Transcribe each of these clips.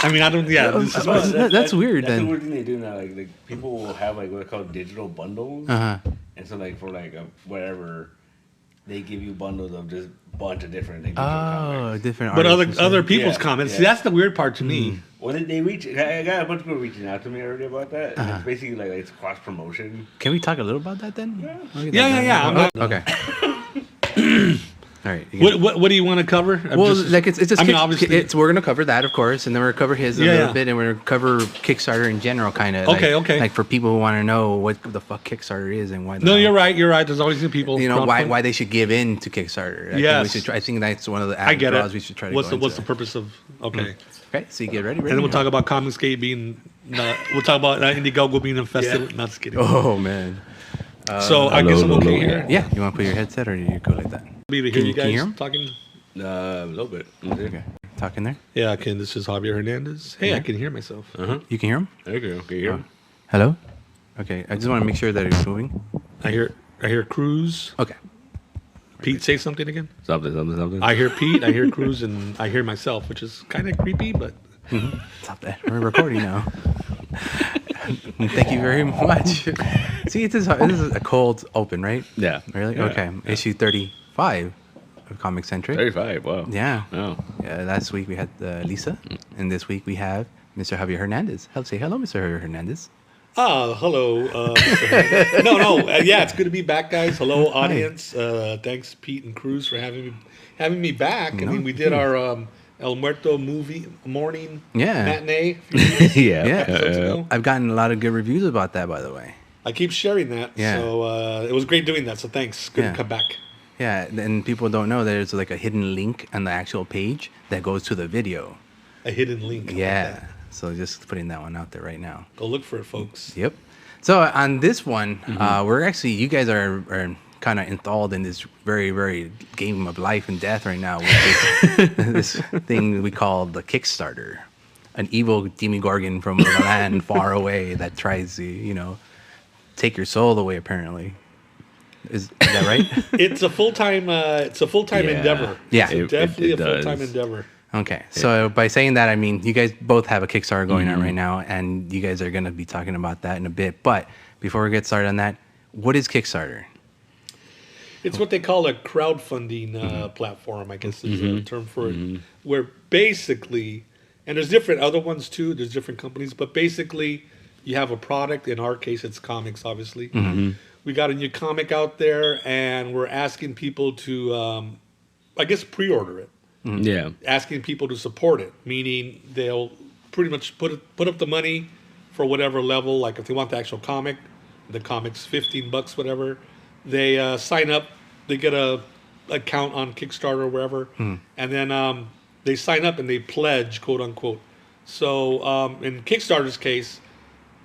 I mean, I don't. Yeah, this is that's weird. That's Then the weird thing they do now. Like people will have like what they call digital bundles, uh-huh. and so like for like whatever, they give you bundles of just a bunch of different like, digital Oh, comics. different. But artists other and stuff. people's Yeah, comments. yeah. See, that's the weird part to me. Well, they reach. I got a bunch of people reaching out to me already about that. And it's basically like it's cross promotion. Can we talk a little about that then? Yeah. I'm not, Okay. All right. what do you want to cover? It's just. I mean, obviously, we're gonna cover that, of course, and then we're gonna cover his a little bit, and we're gonna cover Kickstarter in general, kind of. Okay. Like for people who want to know what the fuck Kickstarter is and why. No, you're right. There's always new people. Why they should give in to Kickstarter. I think that's one of the draws we should try to. What's the purpose of? Okay. Okay, so you get ready. And then we'll talk about ComiCentric being. We'll talk about Indiegogo being infested. Yeah. Not just kidding. Oh man. So I guess I'm okay here. Yeah. You want to put your headset, or do you go like that? Be to hear you guys hear him? talking. A little bit. Okay. Talking there. Yeah, I can. This is Javier Hernandez. Hey, I can hear myself. You can hear him. There you go. Can you hear him? Hello. Okay. I just want to make sure that it's moving. I hear Cruz. Okay. Pete, say something again. Something. I hear Pete. I hear Cruz, and I hear myself, which is kind of creepy, but. Stop that. We're recording now. Thank you very much. See, this is a cold open, right? Yeah. Really? Yeah. Okay. Yeah. Issue 35 of ComiCentric. 35. Wow. Yeah. Oh. Yeah. Last week we had Lisa, and this week we have Mr. Javier Hernandez. Say hello, Mr. Javier Hernandez. Hello. Mr. Hernandez. No. Yeah, it's good to be back, guys. Hello, audience. Thanks, Pete and Cruz, for having me back. I mean, we did our El Muerto movie morning matinee. Episodes ago. I've gotten a lot of good reviews about that, by the way. I keep sharing that. Yeah. So it was great doing that. So thanks. Good to come back. Yeah, and people don't know there's like a hidden link on the actual page that goes to the video. A hidden link. Yeah. Like so just putting that one out there right now. Go look for it, folks. Yep. So on this one, we're actually, you guys are kind of enthralled in this very, very game of life and death right now with this thing we call the Kickstarter. An evil demigorgon from a land far away that tries to, take your soul away, apparently. Is that right? It's a full-time endeavor. Yeah. It's definitely a full-time endeavor. Okay. So by saying that, I mean, you guys both have a Kickstarter going on right now, and you guys are going to be talking about that in a bit. But before we get started on that, what is Kickstarter? It's what they call a crowdfunding platform, I guess is a term for it, where basically, and there's different other ones too, there's different companies, but basically you have a product. In our case, it's comics, obviously. We got a new comic out there, and we're asking people to, pre-order it. Yeah. Asking people to support it, meaning they'll pretty much put up the money for whatever level. Like if they want the actual comic, the comic's $15, whatever. They sign up. They get a account on Kickstarter or wherever, and then they sign up and they pledge, quote unquote. So in Kickstarter's case,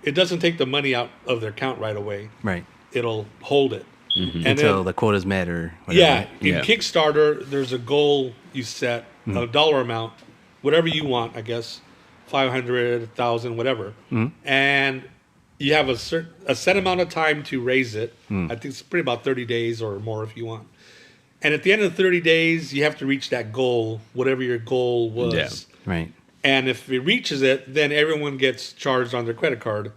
it doesn't take the money out of their account right away. Right. It'll hold it until the quota's met or whatever. Yeah. In Kickstarter, there's a goal you set, a dollar amount, whatever you want, I guess, 500, 1,000, whatever, and you have a set amount of time to raise it. I think it's pretty about 30 days or more if you want. And at the end of the 30 days, you have to reach that goal, whatever your goal was. Yeah. Right. And if it reaches it, then everyone gets charged on their credit card.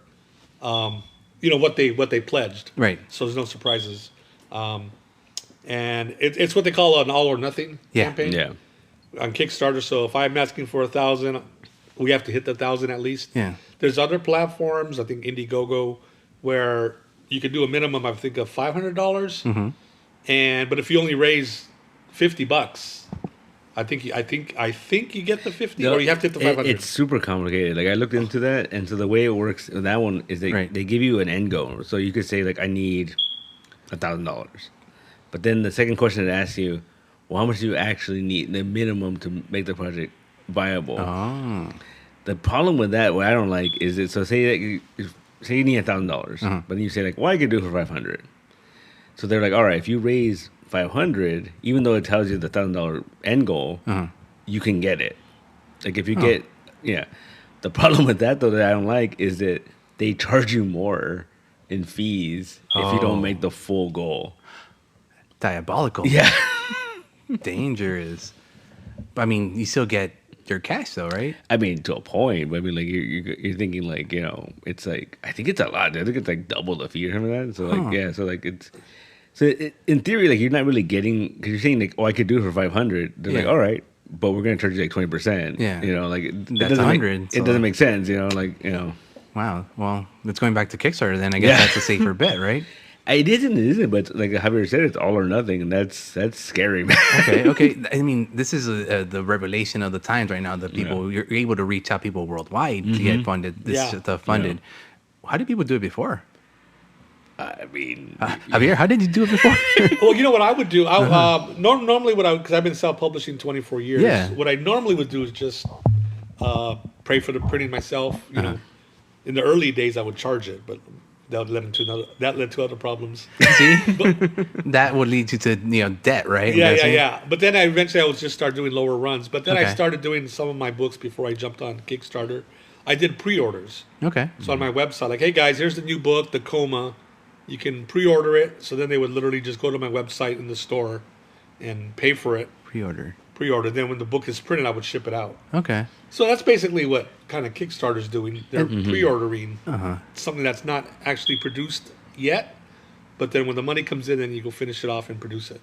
What they pledged. Right. So there's no surprises. And it's what they call an all or nothing campaign. Yeah. On Kickstarter. So if I'm asking for 1,000, we have to hit the 1,000 at least. Yeah. There's other platforms, I think Indiegogo, where you can do a minimum, I think, of $500. But if you only raise $50, I think you get the 50, or you have to hit the 500. It's super complicated. Like I looked into that, and so the way it works, that one is they give you an end goal. So you could say like I need $1,000, but then the second question it asks you, well, how much do you actually need, the minimum to make the project viable? Oh. The problem with that, what I don't like, is it. So say that you need $1,000, but then you say like, well, I could do it for 500. So they're like, all right, if you raise 500, even though it tells you the $1,000 end goal, you can get it. Like if you get, The problem with that though that I don't like is that they charge you more in fees if you don't make the full goal. Diabolical. Yeah. Dangerous. I mean, you still get your cash though, right? I mean, to a point, but I mean, like you're thinking like it's like I think it's a lot. I think it's like double the fee or something like that. So like so like it's in theory like you're not really getting because you're saying like I could do it for 500. They're like all right, but we're gonna charge you like 20%. Yeah, like that's 100. It doesn't make sense. Wow. Well, it's going back to Kickstarter then. I guess that's a safer bet, right? It isn't. But like Javier said, it's all or nothing, and that's scary, man. Okay. I mean, this is the revelation of the times right now that people you're able to reach out people worldwide to get funded. This stuff funded. Yeah. How did people do it before? I mean, Javier, how did you do it before? Well, you know what I would do? Normally, because I've been self-publishing 24 years. Yeah. What I normally would do is just pay for the printing myself. You know, in the early days, I would charge it, but that led to other problems. See, that would lead you to debt, right? Yeah. But then eventually I would just start doing lower runs. But then I started doing some of my books before I jumped on Kickstarter. I did pre-orders. Okay. So on my website, like, hey guys, here's the new book, The Coma. You can pre-order it. So then they would literally just go to my website in the store and pay for it. Pre-order. Then when the book is printed, I would ship it out. Okay. So that's basically what kind of Kickstarter's doing. They're pre-ordering something that's not actually produced yet, but then when the money comes in, then you go finish it off and produce it.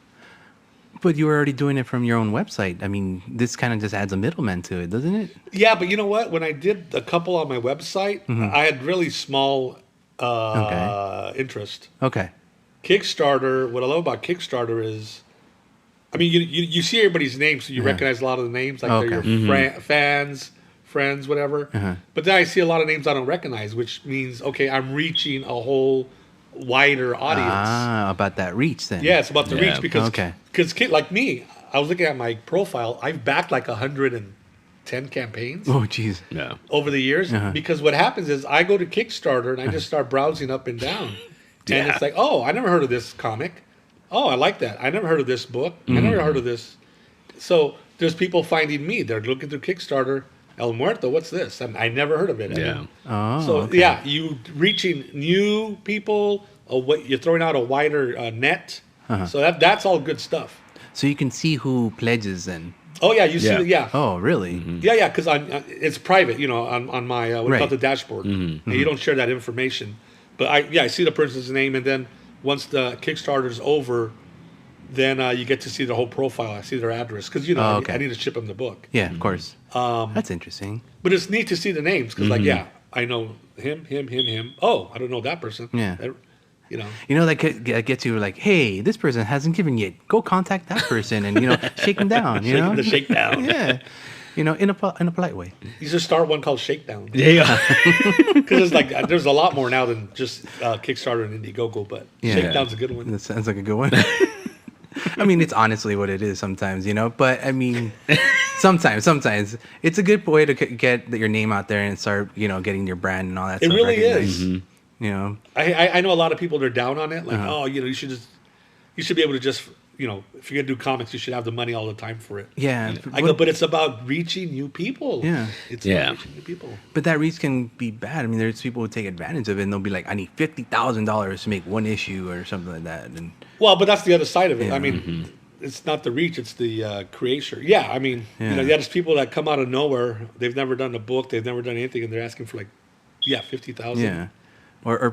But you were already doing it from your own website. I mean, this kind of just adds a middleman to it, doesn't it? Yeah, but you know what? When I did a couple on my website, I had really small interest. Okay. Kickstarter, what I love about Kickstarter is, I mean, you see everybody's names, so you recognize a lot of the names, like they're your fans, friends, whatever. But then I see a lot of names I don't recognize, which means, okay, I'm reaching a whole wider audience. About that reach then. Yeah, it's about the reach because like me, I was looking at my profile, I've backed like 110 campaigns. Oh, jeez. Yeah. Over the years, because what happens is I go to Kickstarter and I just start browsing up and down. And it's like, oh, I never heard of this comic. Oh, I like that. I never heard of this book. I never heard of this. So there's people finding me. They're looking through Kickstarter. El Muerto, what's this? I never heard of it. You reaching new people. You're throwing out a wider net. So that's all good stuff. So you can see who pledges then. Oh yeah, you see. Yeah. Oh really? Yeah, because it's private. On my what called the dashboard, and you don't share that information. But I see the person's name, and then once the Kickstarter's over, then you get to see the whole profile. I see their address because I need to ship them the book. Yeah, of course. That's interesting. But it's neat to see the names because, I know him. Oh, I don't know that person. Yeah. That gets you like, hey, this person hasn't given yet. Go contact that person and shake them down. The shakedown. Yeah. In a polite way. You should start one called Shakedown. Yeah. Because there's a lot more now than just Kickstarter and Indiegogo, but Shakedown's a good one. That sounds like a good one. I mean, it's honestly what it is sometimes, But I mean, sometimes it's a good way to get your name out there and start, getting your brand and all that. It stuff really recognized. is. I know a lot of people that are down on it. Like, you should be able to just. If you're gonna do comics, you should have the money all the time for it. Yeah, but it's about reaching new people. Yeah, it's about reaching new people. But that reach can be bad. I mean, there's people who take advantage of it, and they'll be like, "I need $50,000 to make one issue or something like that." And but that's the other side of it. Yeah. I mean, it's not the reach; it's the creation. Yeah, I mean, there's people that come out of nowhere. They've never done a book. They've never done anything, and they're asking for $50,000. Yeah. Or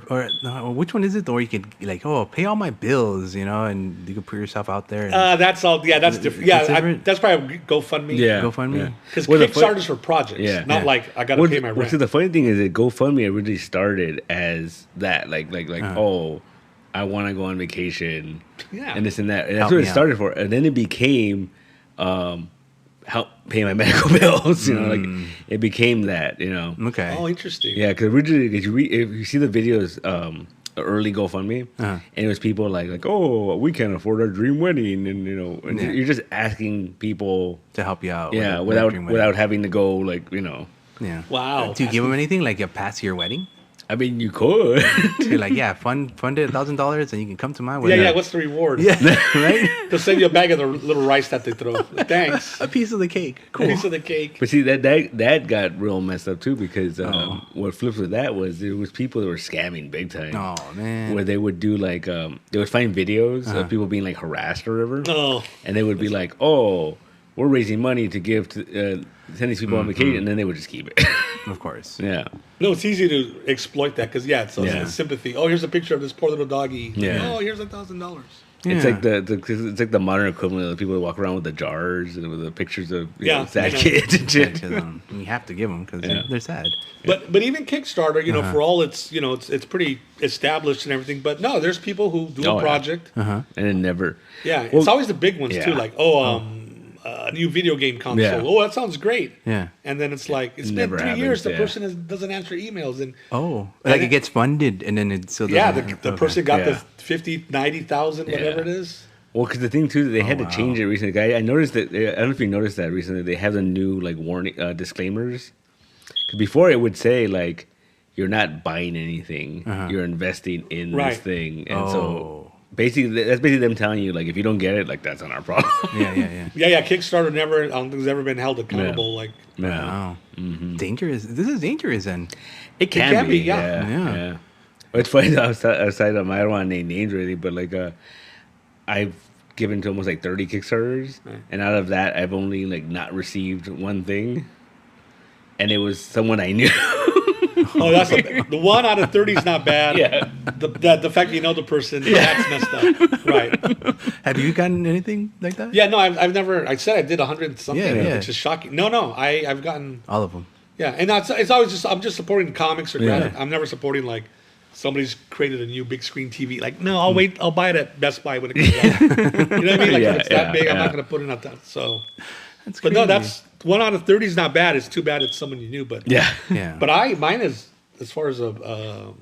which one is it? Or you could pay all my bills, and you could put yourself out there. That's all. Yeah, that's different. Yeah, that's probably GoFundMe. Yeah, GoFundMe. Because Kickstarter's for projects. Not like I got to pay my rent. The funny thing is that GoFundMe originally started as that, like oh, I want to go on vacation. Yeah, and this and that. And that's what it started for. And then it became, help pay my medical bills. It became that. Okay. Oh, interesting. Yeah, because originally, if you see the videos, early GoFundMe, and it was people like, oh, we can't afford our dream wedding, and you're just asking people to help you out. Yeah, without having to go Yeah. Wow. Do you give them anything like a pass your wedding? I mean, you could. You're like, fund it $1,000 and you can come to my wedding. Yeah. What's the reward? Yeah, right. They'll send you a bag of the little rice that they throw. Thanks. A piece of the cake. Cool. A piece of the cake. But see, that got real messed up too because what flipped with that was there was people that were scamming big time. Oh man. Where they would do they would find videos of people being harassed or whatever. Oh. And they would be like, oh, we're raising money to give to send these people on vacation, and then they would just keep it. Of course. Yeah. No, it's easy to exploit that because it's sympathy. Oh, here's a picture of this poor little doggy. Yeah. Oh, here's $1,000. It's Yeah. like it's like the modern equivalent of the people that walk around with the jars and with the pictures of sad I know. kids and shit. You have to give them because they're sad. But even Kickstarter, for all it's pretty established and everything. But no, there's people who do a project. And it never. Yeah, Well, it's always the big ones too. yeah. Like a new video game console. Yeah. Oh, that sounds great. Yeah. And then it's like it's Never been 3 happens, years. The yeah. person doesn't answer emails and Like it gets funded and then it still doesn't. yeah, the person got Yeah. the 50, 90,000, whatever Yeah. it is. Well, because the thing too, they had to wow. change it recently. I noticed that. I don't know if you noticed that recently. They have the new like warning disclaimers. 'Cause before it would say like, "You're not buying anything. You're investing in Right. this thing." And so Oh. basically, that's basically them telling you like, if you don't get it, like that's not our problem. Yeah. Yeah. Kickstarter never. I don't think has ever been held accountable. Like Yeah. Wow. Dangerous. This is dangerous then. It can, can be. be, yeah. Yeah. But it's funny though. Aside of, I don't want to name names or anything, but like I've given to almost like 30 Kickstarters, and out of that, I've only like not received one thing, and it was someone I knew. oh, that's the 1 out of 30 is not bad. Yeah. The fact that you know the person, that's messed up. Right. Have you gotten anything like that? Yeah. No, I've never. I said I did 100 something, Yeah. which is shocking. No. I've gotten. All of them. Yeah, and it's always just I'm just supporting comics or graphic. Yeah. I'm never supporting like somebody's created a new big screen TV. Like, no, I'll wait. I'll buy it at Best Buy when it comes out. You know what I mean? Like, Yeah, if it's that yeah, big, I'm yeah. not going to put it at that. So, That's but no, crazy. that's 1 out of 30 is not bad. It's too bad it's someone you knew. But Yeah. Yeah. but mine is as far as a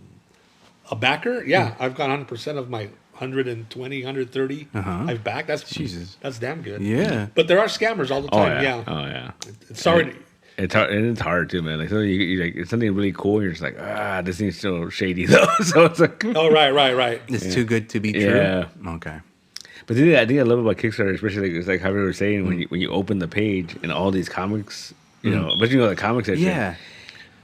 backer. Yeah, I've got 100% of my 120, 130. I've backed. That's Jesus. That's damn good. Yeah. But there are scammers all the Oh time. yeah. Yeah. Oh yeah. It's sorry. It's hard. And it's hard too, man. Like so you like it's something really cool. And you're just like, this thing's so shady though. So it's like, Oh right. It's too good to be true. Yeah. Okay. But the thing I think I love about Kickstarter, especially like, it's like how we were saying when you open the page and all these comics, but the comics section, Yeah.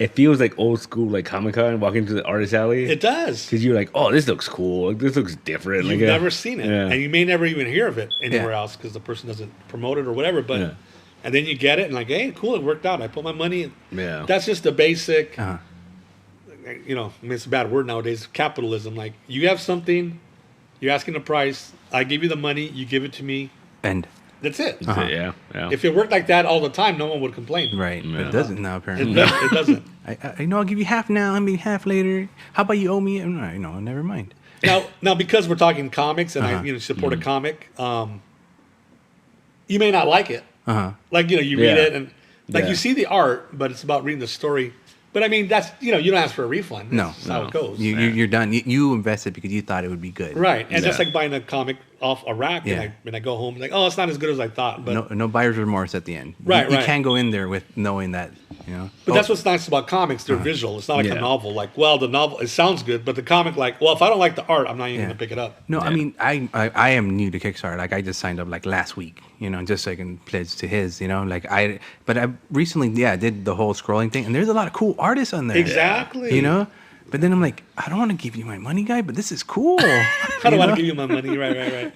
it feels like old school like Comic-Con walking to the artist alley. It does. Because you're like, oh, this looks cool. Like, this looks different. You've like, never seen it, Yeah. and you may never even hear of it anywhere Yeah. else because the person doesn't promote it or whatever. But Yeah. and then you get it and like, hey, cool, it worked out. I put my money in. Yeah. That's just the basic. Uh-huh. I mean, it's a bad word nowadays. Capitalism. Like you have something, you're asking a price. I give you the money. You give it to me. And That's it. That's it, yeah. If it worked like that all the time, no one would complain. right. Yeah. It doesn't now It, apparently. it doesn't. I know I'll give you half now, I mean half later. How about you owe me? No, never mind. Now, because we're talking comics and I support a comic, you may not like it. Like you read Yeah. it and like Yeah. you see the art, but it's about reading the story. But I mean, that's you don't ask for a refund. No, That's how no. it goes. You're done. You invested because you thought it would be good. Right, and just Yeah. like buying a comic off a rack, Yeah. and I go home like, oh, it's not as good as I thought. But No buyer's remorse at the end. Right, You right. can't go in there with knowing that, But that's what's nice about comics. They're visual. It's not like Yeah. a novel. Like, well, the novel, it sounds good, but the comic, like, well, if I don't like the art, I'm not even Yeah. going to pick it up. No, I mean, I am new to Kickstarter. Like, I just signed up like last week, just so I can pledge to his, but I recently, did the whole scrolling thing, and there's a lot of cool artists on there. Exactly. But then I'm like, I don't want to give you my money, guy, but this is cool. I don't want to give you my money. Right.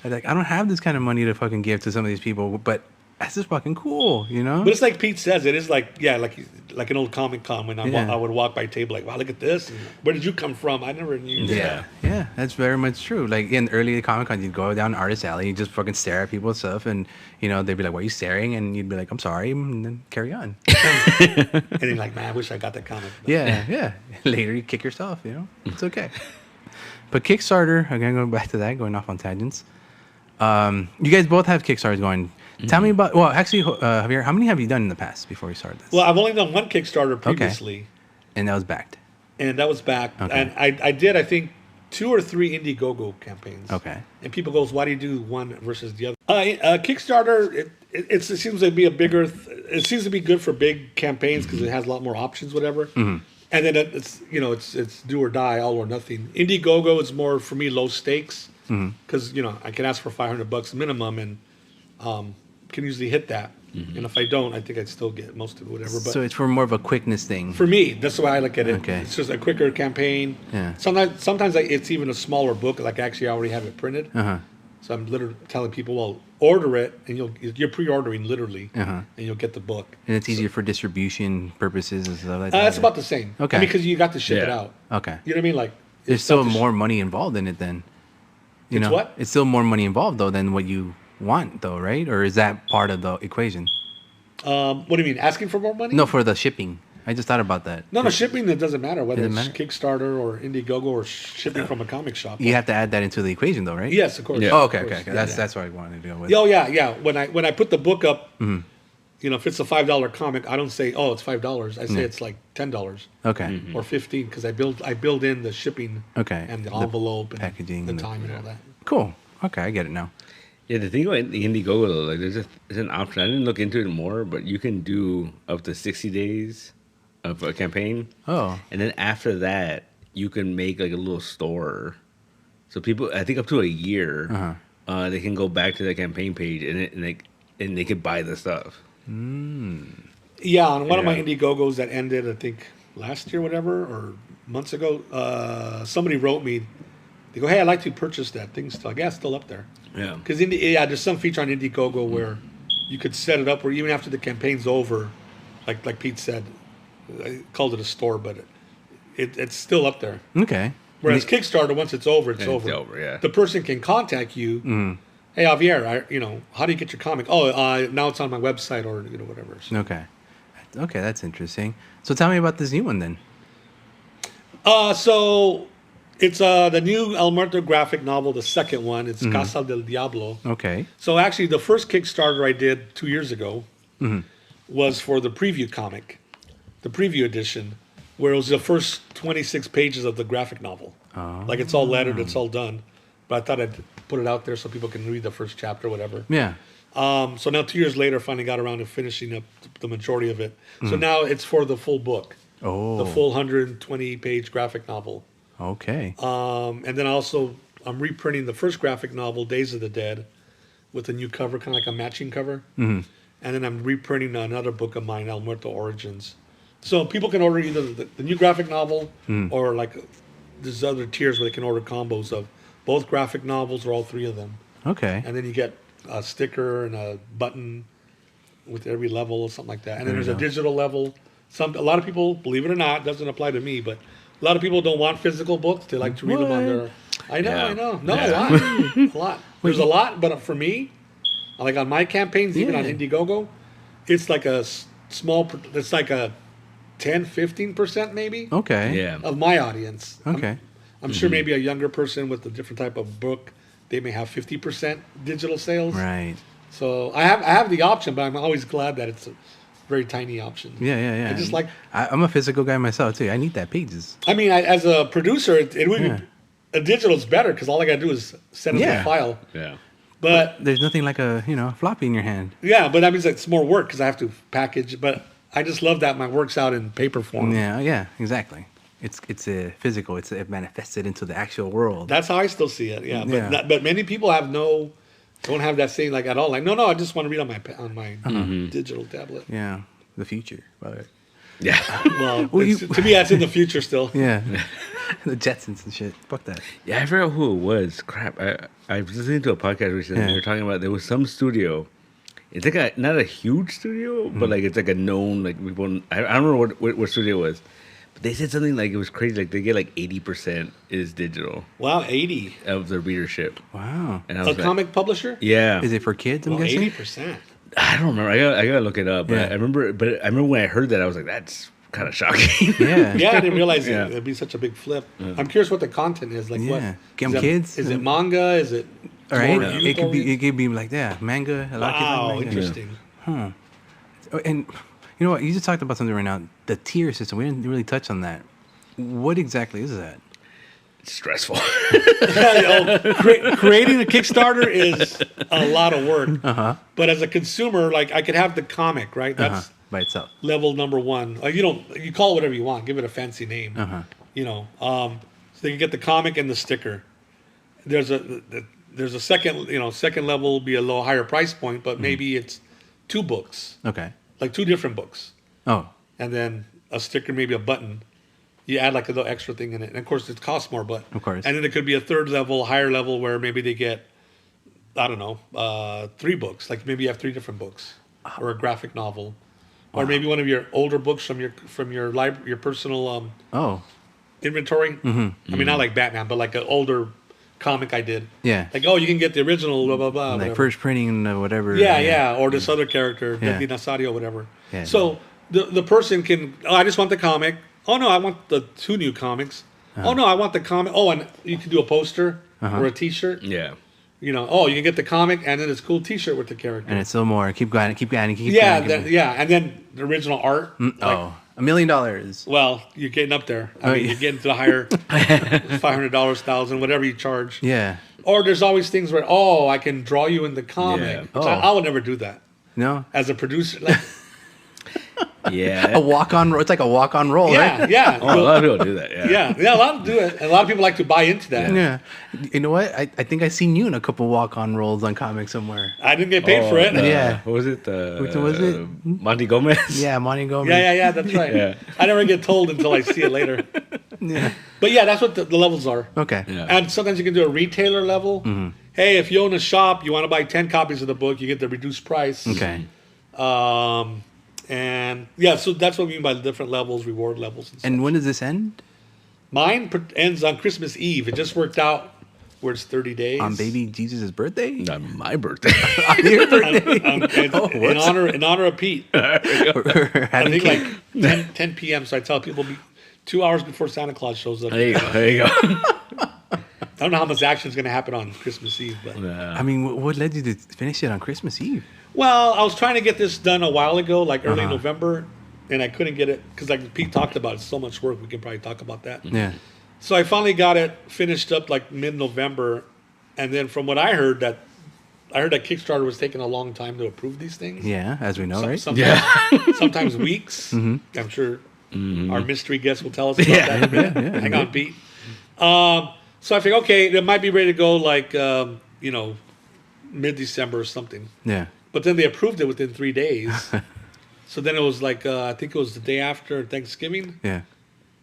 I'm like, I don't have this kind of money to fucking give to some of these people, but that's just fucking cool, But it's like Pete says, it is like an old Comic Con when Yeah. I would walk by a table like, wow, look at this. And where did you come from? I never knew. Yeah. Yeah, that's very much true. Like in early Comic Con, you'd go down Artist Alley, you just fucking stare at people's stuff, and they'd be like, "Why are you staring?" And you'd be like, "I'm sorry," and then carry on. And you're like, man, I wish I got that comic. Yeah. Later, you kick yourself. It's okay. But Kickstarter, again, going back to that, going off on tangents. You guys both have Kickstarters going. Tell me about. Well, actually, Javier, how many have you done in the past before we started this? Well, I've only done one Kickstarter previously, And that was backed. and that was back. Okay. And I did, I think, 2 or 3 Indiegogo campaigns. Okay. And people goes, why do you do one versus the other? Kickstarter, it seems to be it seems to be good for big campaigns because it has a lot more options, whatever. And then it's do or die, all or nothing. Indiegogo is more for me low stakes because I can ask for $500 minimum and can usually hit that. And if I don't, I think I'd still get most of it, whatever. But So it's for more of a quickness thing. for me, that's the way I look at it. Okay. It's just a quicker campaign. Yeah. Sometimes it's even a smaller book. Like actually, I already have it printed. So I'm literally telling people, well, order it, and you're pre-ordering literally, and you'll get the book. And it's easier for distribution purposes and stuff like that. It's about the same. Okay. Because you got to ship it Yeah. out. Okay. You know what I mean? Like There's it's still not the more money involved in it then. It's what? It's still more money involved though than what you want though, right? Or is that part of the equation? What do you mean? Asking for more money? No, for the shipping. I just thought about that. No, shipping, it doesn't matter whether it's Doesn't matter? Kickstarter or Indiegogo or shipping from a comic shop. You have to add that into the equation though, right? Yes, of course. Yeah. Oh, Of okay, course. okay, okay. Yeah, That's what I wanted to go with. Oh, yeah. When I put the book up, if it's a $5 comic, I don't say, oh, it's $5. I say it's like $10 Okay. or $15 because I build in the shipping Okay. and the The envelope and packaging the and the- time and all that. Cool. Okay, I get it now. Yeah, the thing about the Indiegogo though, like there's an option. I didn't look into it more, but you can do up to 60 days of a campaign, Oh. and then after that, you can make like a little store. So people, I think up to a year, they can go back to the campaign page and they could buy the stuff. Yeah, on one of my Yeah. Indiegogos that ended, I think, last year, whatever, or months ago, somebody wrote me. They go, hey, I'd like to purchase that thing still. I guess it's still up there. Yeah. Because there's some feature on Indiegogo where you could set it up where even after the campaign's over, like Pete said, I called it a store, but it's still up there. Okay. Whereas Kickstarter, once it's over, it's It's over. over, yeah. The person can contact you. Hey, Javier, how do you get your comic? Oh, now it's on my website or whatever. So, Okay. Okay, that's interesting. So tell me about this new one then. so it's the new El Muerto graphic novel, the second one. It's Casa del Diablo. Okay. So actually, the first Kickstarter I did 2 years ago was for the preview comic, the preview edition, where it was the first 26 pages of the graphic novel. Oh. Like it's all lettered, it's all done. But I thought I'd put it out there so people can read the first chapter, whatever. Yeah. So now 2 years later, finally got around to finishing up the majority of it. So now it's for the full book, Oh. the full 120-page graphic novel. Okay. And then also, I'm reprinting the first graphic novel, Days of the Dead, with a new cover, kind of like a matching cover. And then I'm reprinting another book of mine, El Muerto Origins. So people can order either the new graphic novel or like there's other tiers where they can order combos of both graphic novels or all three of them. Okay. And then you get a sticker and a button with every level or something like that. And then there's a digital level. A lot of people, believe it or not, doesn't apply to me, but a lot of people don't want physical books. They like to read them on their. I know, Yeah. I know. No, Yeah. a lot. There's a lot, but for me, like on my campaigns, even on Yeah. Indiegogo, it's like a small. It's like a 10-15% maybe Okay. Yeah. of my audience. Okay. I'm sure maybe a younger person with a different type of book, they may have 50% digital sales. Right. So I have the option, but I'm always glad that it's a very tiny option. Yeah, yeah, yeah. I just like. I'm a physical guy myself too. I need that pages. I mean, as a producer, it would Yeah. be, a digital is better because all I got to do is send them Yeah. the file. Yeah. But There's nothing like a floppy in your hand. yeah, but that means it's more work because I have to package. But I just love that my work's out in paper form. Yeah, yeah, exactly. It's a physical. It manifested into the actual world. That's how I still see it. Yeah, but Yeah. but many people don't have that same like at all. Like no, I just want to read on my digital tablet. Yeah, the future. By the way. Yeah. Well, Well, you- to me, that's in the future still. Yeah, the Jetsons and shit. Fuck that. Yeah, I forgot who it was. Crap. I was listening to a podcast recently. Yeah. They were talking about there was some studio. It's like not a huge studio, but like it's like a known like people. I don't remember what studio it was, but they said something like it was crazy. Like they get like 80% is digital Wow, 80. of the readership. Wow. And I A was like, comic publisher? yeah. Is it for kids? I'm Well, guessing. 80%. I don't remember. I gotta look it up. But Yeah. I remember when I heard that I was like, that's kind of shocking. Yeah. Yeah, I didn't realize Yeah. it'd be such a big flip. I'm curious what the content is. Like what? Yeah. Is it- Kids? Is it manga? Is it All right. more It could be. youth-oriented? It could be like manga. A lot of kids Wow, like manga. interesting. Oh, and you know what? You just talked about something right now. The tier system. We didn't really touch on that. What exactly is that? It's stressful. Creating a Kickstarter is a lot of work. Uh-huh. But as a consumer, like I could have the comic, right? That's By itself. level number one. Like you call it whatever you want. Give it a fancy name. So you get the comic and the sticker. There's a second level will be a little higher price point, but maybe it's 2 books, Okay. like 2 different books, Oh. and then a sticker, maybe a button. You add like a little extra thing in it, and of course it costs more, but Of course. And then it could be a 3rd level, higher level, where maybe they get I don't know, 3 books. Like maybe you have 3 different books, or a graphic novel, or maybe one of your older books from your your personal Oh, inventory. I mean, not like Batman, but like an older comic I did. yeah. Like, oh, you can get the original, blah blah blah. Like whatever. first printing, whatever. Yeah, or this other character, Yeah. Deadly Nasario, whatever. Yeah. So the person can, oh, I just want the comic. Oh no, I want the 2 new comics. Oh no, I want the comic. Oh, and you can do a poster or a T-shirt. Yeah. You know, oh, you can get the comic and then it's a cool T-shirt with the character. And it's still more. Keep going. Keep going. Keep yeah, going. Keep going. yeah, and then the original art. Like, Oh, $1 million. well, you're getting up there. I Oh, mean, yeah. you're getting to the higher $500, $1,000, whatever you charge. Yeah. Or there's always things where, oh, I can draw you in the comic. Yeah. Which Oh. I would never do that No. as a producer. Like, Yeah. A walk-on. It's like a walk-on roll, yeah, right? yeah. Oh, a lot of people do that. Yeah. Yeah, a lot of do it. And a lot of people like to buy into that. Yeah. You know what? I think I seen you in a couple walk-on rolls on comics somewhere. I didn't get paid for it. Yeah. What was it? Which one was it? Monty Gomez. Yeah, Monty Gomez. Yeah, that's right. Yeah. I never get told until I see it later. Yeah. But yeah, that's what the levels are. Okay. Yeah. And sometimes you can do a retailer level. Hey, if you own a shop, you want to buy 10 copies of the book, you get the reduced price. Okay. And yeah, so that's what we mean by the different levels, reward levels. And stuff. And when does this end? Mine ends on Christmas Eve. It just worked out where it's 30 days. On baby Jesus' birthday? Not my birthday. On your birthday? In honor of Pete. I Having think cake? like 10 p.m. So I tell people 2 hours before Santa Claus shows up. There you go. There you go. I don't know how much action is going to happen on Christmas Eve, but I mean, what led you to finish it on Christmas Eve? well, I was trying to get this done a while ago, like early November, and I couldn't get it because, like Pete talked about, it's so much work. We can probably talk about that. Yeah. So I finally got it finished up like mid-November, and then from what I heard that Kickstarter was taking a long time to approve these things. Yeah, as we know, right? Sometimes, sometimes weeks. I'm sure our mystery guest will tell us about that in a minute. Hang on, Pete. So I think, okay, it might be ready to go like, mid-December or something. Yeah. But then they approved it within 3 days. So then it was like, I think it was the day after Thanksgiving. Yeah.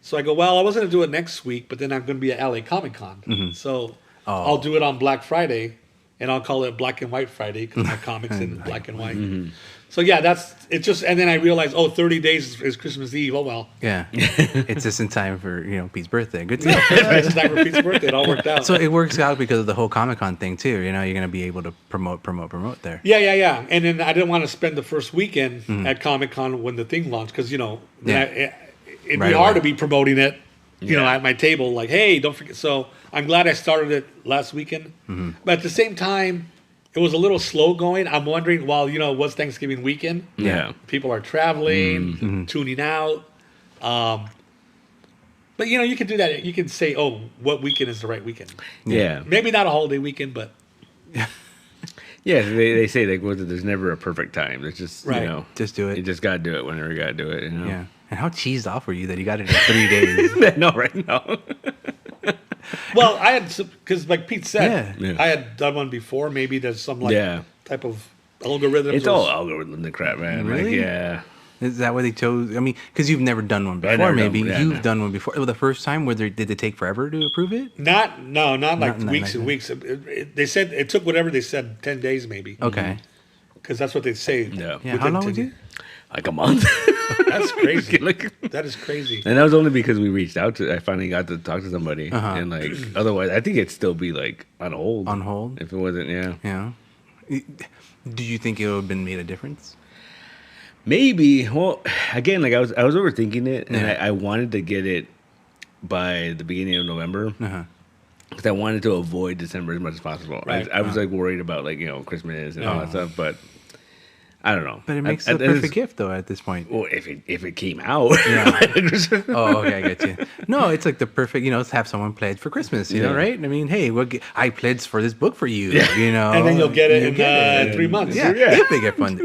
So I go, well, I was going to do it next week, but then I'm going to be at LA Comic Con. So I'll do it on Black Friday, and I'll call it Black and White Friday because my comic's in black and white. So yeah, it's just, and then I realized, 30 days is Christmas Eve. Oh well. Yeah. It's just in time for, Pete's birthday. Good stuff. It's time for Pete's birthday. It all worked out. So it works out because of the whole Comic-Con thing too. You're going to be able to promote there. Yeah. And then I didn't want to spend the first weekend at Comic Con when the thing launched because, it'd be Right hard away. to be promoting it, at my table. Like, hey, don't forget. So I'm glad I started it last weekend. But at the same time, it was a little slow going. I'm wondering, it was Thanksgiving weekend. Yeah. People are traveling, tuning out. But, you can do that. You can say, what weekend is the right weekend? Yeah. Maybe not a holiday weekend, but Yeah, they say like there's never a perfect time. It's just Right. Just do it. You just gotta do it whenever you gotta do it. Yeah. And how cheesed off were you that you got it in 3 days? No, right now. well, I had because like Pete said, Yeah. I had done one before. Maybe there's some type of algorithm. It's all algorithm crap, man. Really? Like, yeah. Is that why they chose? I mean, because you've never done one before. never Maybe done- yeah, you've no. done one before. Well, the first time, did they take forever to approve it? not like Not weeks like and that. weeks. They said it took whatever they said, 10 days maybe. Okay. Because that's what they say. Yeah. Yeah. How long was it? Like a month. That's crazy. Like- That is crazy. And that was only because we reached out to. I finally got to talk to somebody, Uh-huh. and like otherwise, I think it'd still be like on hold. On hold? if it wasn't. Yeah, Yeah. Do you think it would have been made a difference? maybe. Well, again, like I was overthinking it, and Yeah. I wanted to get it by the beginning of November Uh-huh. because I wanted to avoid December as much as possible. Right. I was like worried about like Christmas and all that stuff, but I don't know. But it makes I- the I- perfect gift, though, at this point. Well, if it came out, Oh, okay, I get you. No, it's like the perfect, let's have someone pledge for Christmas, you know, Yeah. right? I mean, hey, I pledged for this book for you, And then you'll get it in 3 months. Yeah, Yeah. it'd be get fun.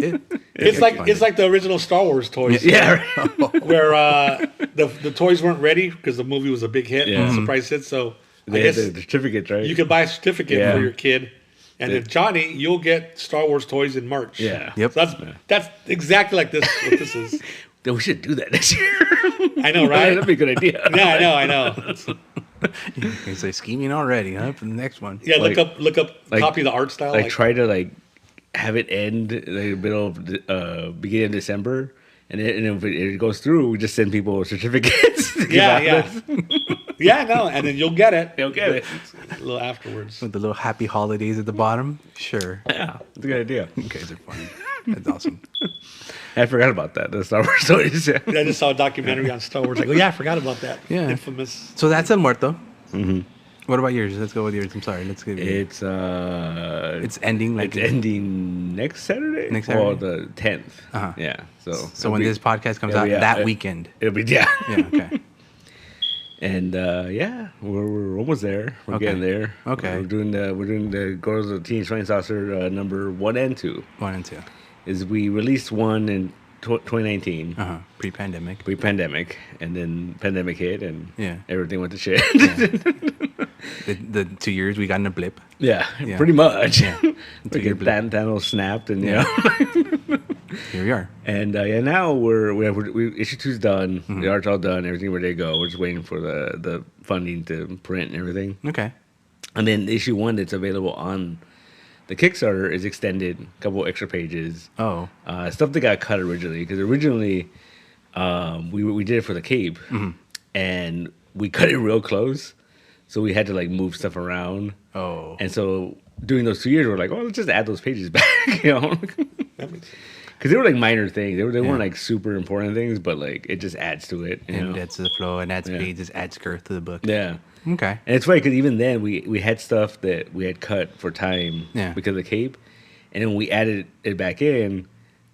It's like the original Star Wars toys. yeah, Where the toys weren't ready because the movie was a big hit, Yeah. surprise hit. So they I had guess the certificates, right? you could buy a certificate Yeah. for your kid. And then Johnny, you'll get Star Wars toys in March. Yeah. Yep. So that's exactly like this. What this is. Then we should do that next year. I know, right? That'd be a good idea. Yeah, I know. He's like scheming already, huh? For the next one. Yeah, Like- look up, like- copy the art style. Like try to like have it end like the middle of beginning of December, and if it goes through, we just send people certificates. To give out. Yeah, no, and then you'll get it. You'll get it. A little afterwards. With the little happy holidays at the bottom. Sure. Yeah, it's a good idea. You guys are funny. That's awesome. I forgot about that. The Star Wars stories. Yeah. I just saw a documentary on Star Wars. Like, oh yeah, I forgot about that. Yeah. Infamous. So that's El Muerto. Mm-hmm. What about yours? Let's go with yours. I'm sorry. Let's give you. It's ending like it's ending next Saturday. Next Well, Saturday? the 10th. Uh-huh. Yeah. So when this podcast comes out that weekend. It'll be yeah. Yeah. Okay. And we're almost there. We're Okay. getting there. Okay. We're doing the Girls of the Teenage Flying Saucer number 1 and 2. 1 and 2. Is we released one in 2019, Pre-pandemic. pre-pandemic, and then pandemic hit, and Yeah. everything went to shit. The 2 years we got in a blip. Yeah, Yeah. pretty much. Yeah. Like Thanos snapped, and Yeah. you know. Here we are. And now we issue 2's done. Mm-hmm. The art's all done. Everything ready to go. We're just waiting for the funding to print and everything. Okay. And then issue 1 that's available on the Kickstarter is extended, a couple extra pages. Oh. Stuff that got cut originally, because originally we did it for the Cape, Mm-hmm. and we cut it real close, so we had to like move stuff around. Oh. And so during those 2 years, we're like, oh, let's just add those pages back, you know, That makes sense. because they were like minor things. They Yeah. weren't like super important things, but like it just adds to it. You And know? adds to the flow and adds Yeah. pages, adds girth to the book. Yeah. Okay. And it's funny because even then we had stuff that we had cut for time Yeah. because of the Cape, and then when we added it back in,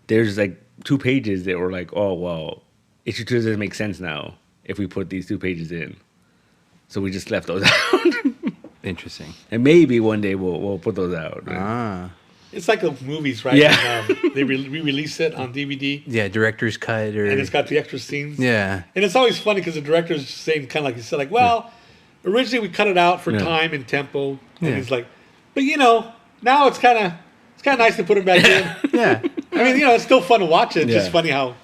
there's like 2 pages that were like, oh well, issue 2 doesn't make sense now if we put these 2 pages in, so we just left those out. Interesting. And maybe one day we'll put those out. Ah. It's like the movies, right? Yeah. When, they re-release it on DVD, Yeah, director's cut or and it's got the extra scenes. yeah. And it's always funny because the director's saying, kind of like you said, like, well, originally we cut it out for Yeah. time and tempo, and Yeah. he's like, but you know, now it's kind of nice to put it back in. Yeah. I mean, you know, it's still fun to watch it. It's just Yeah. funny how,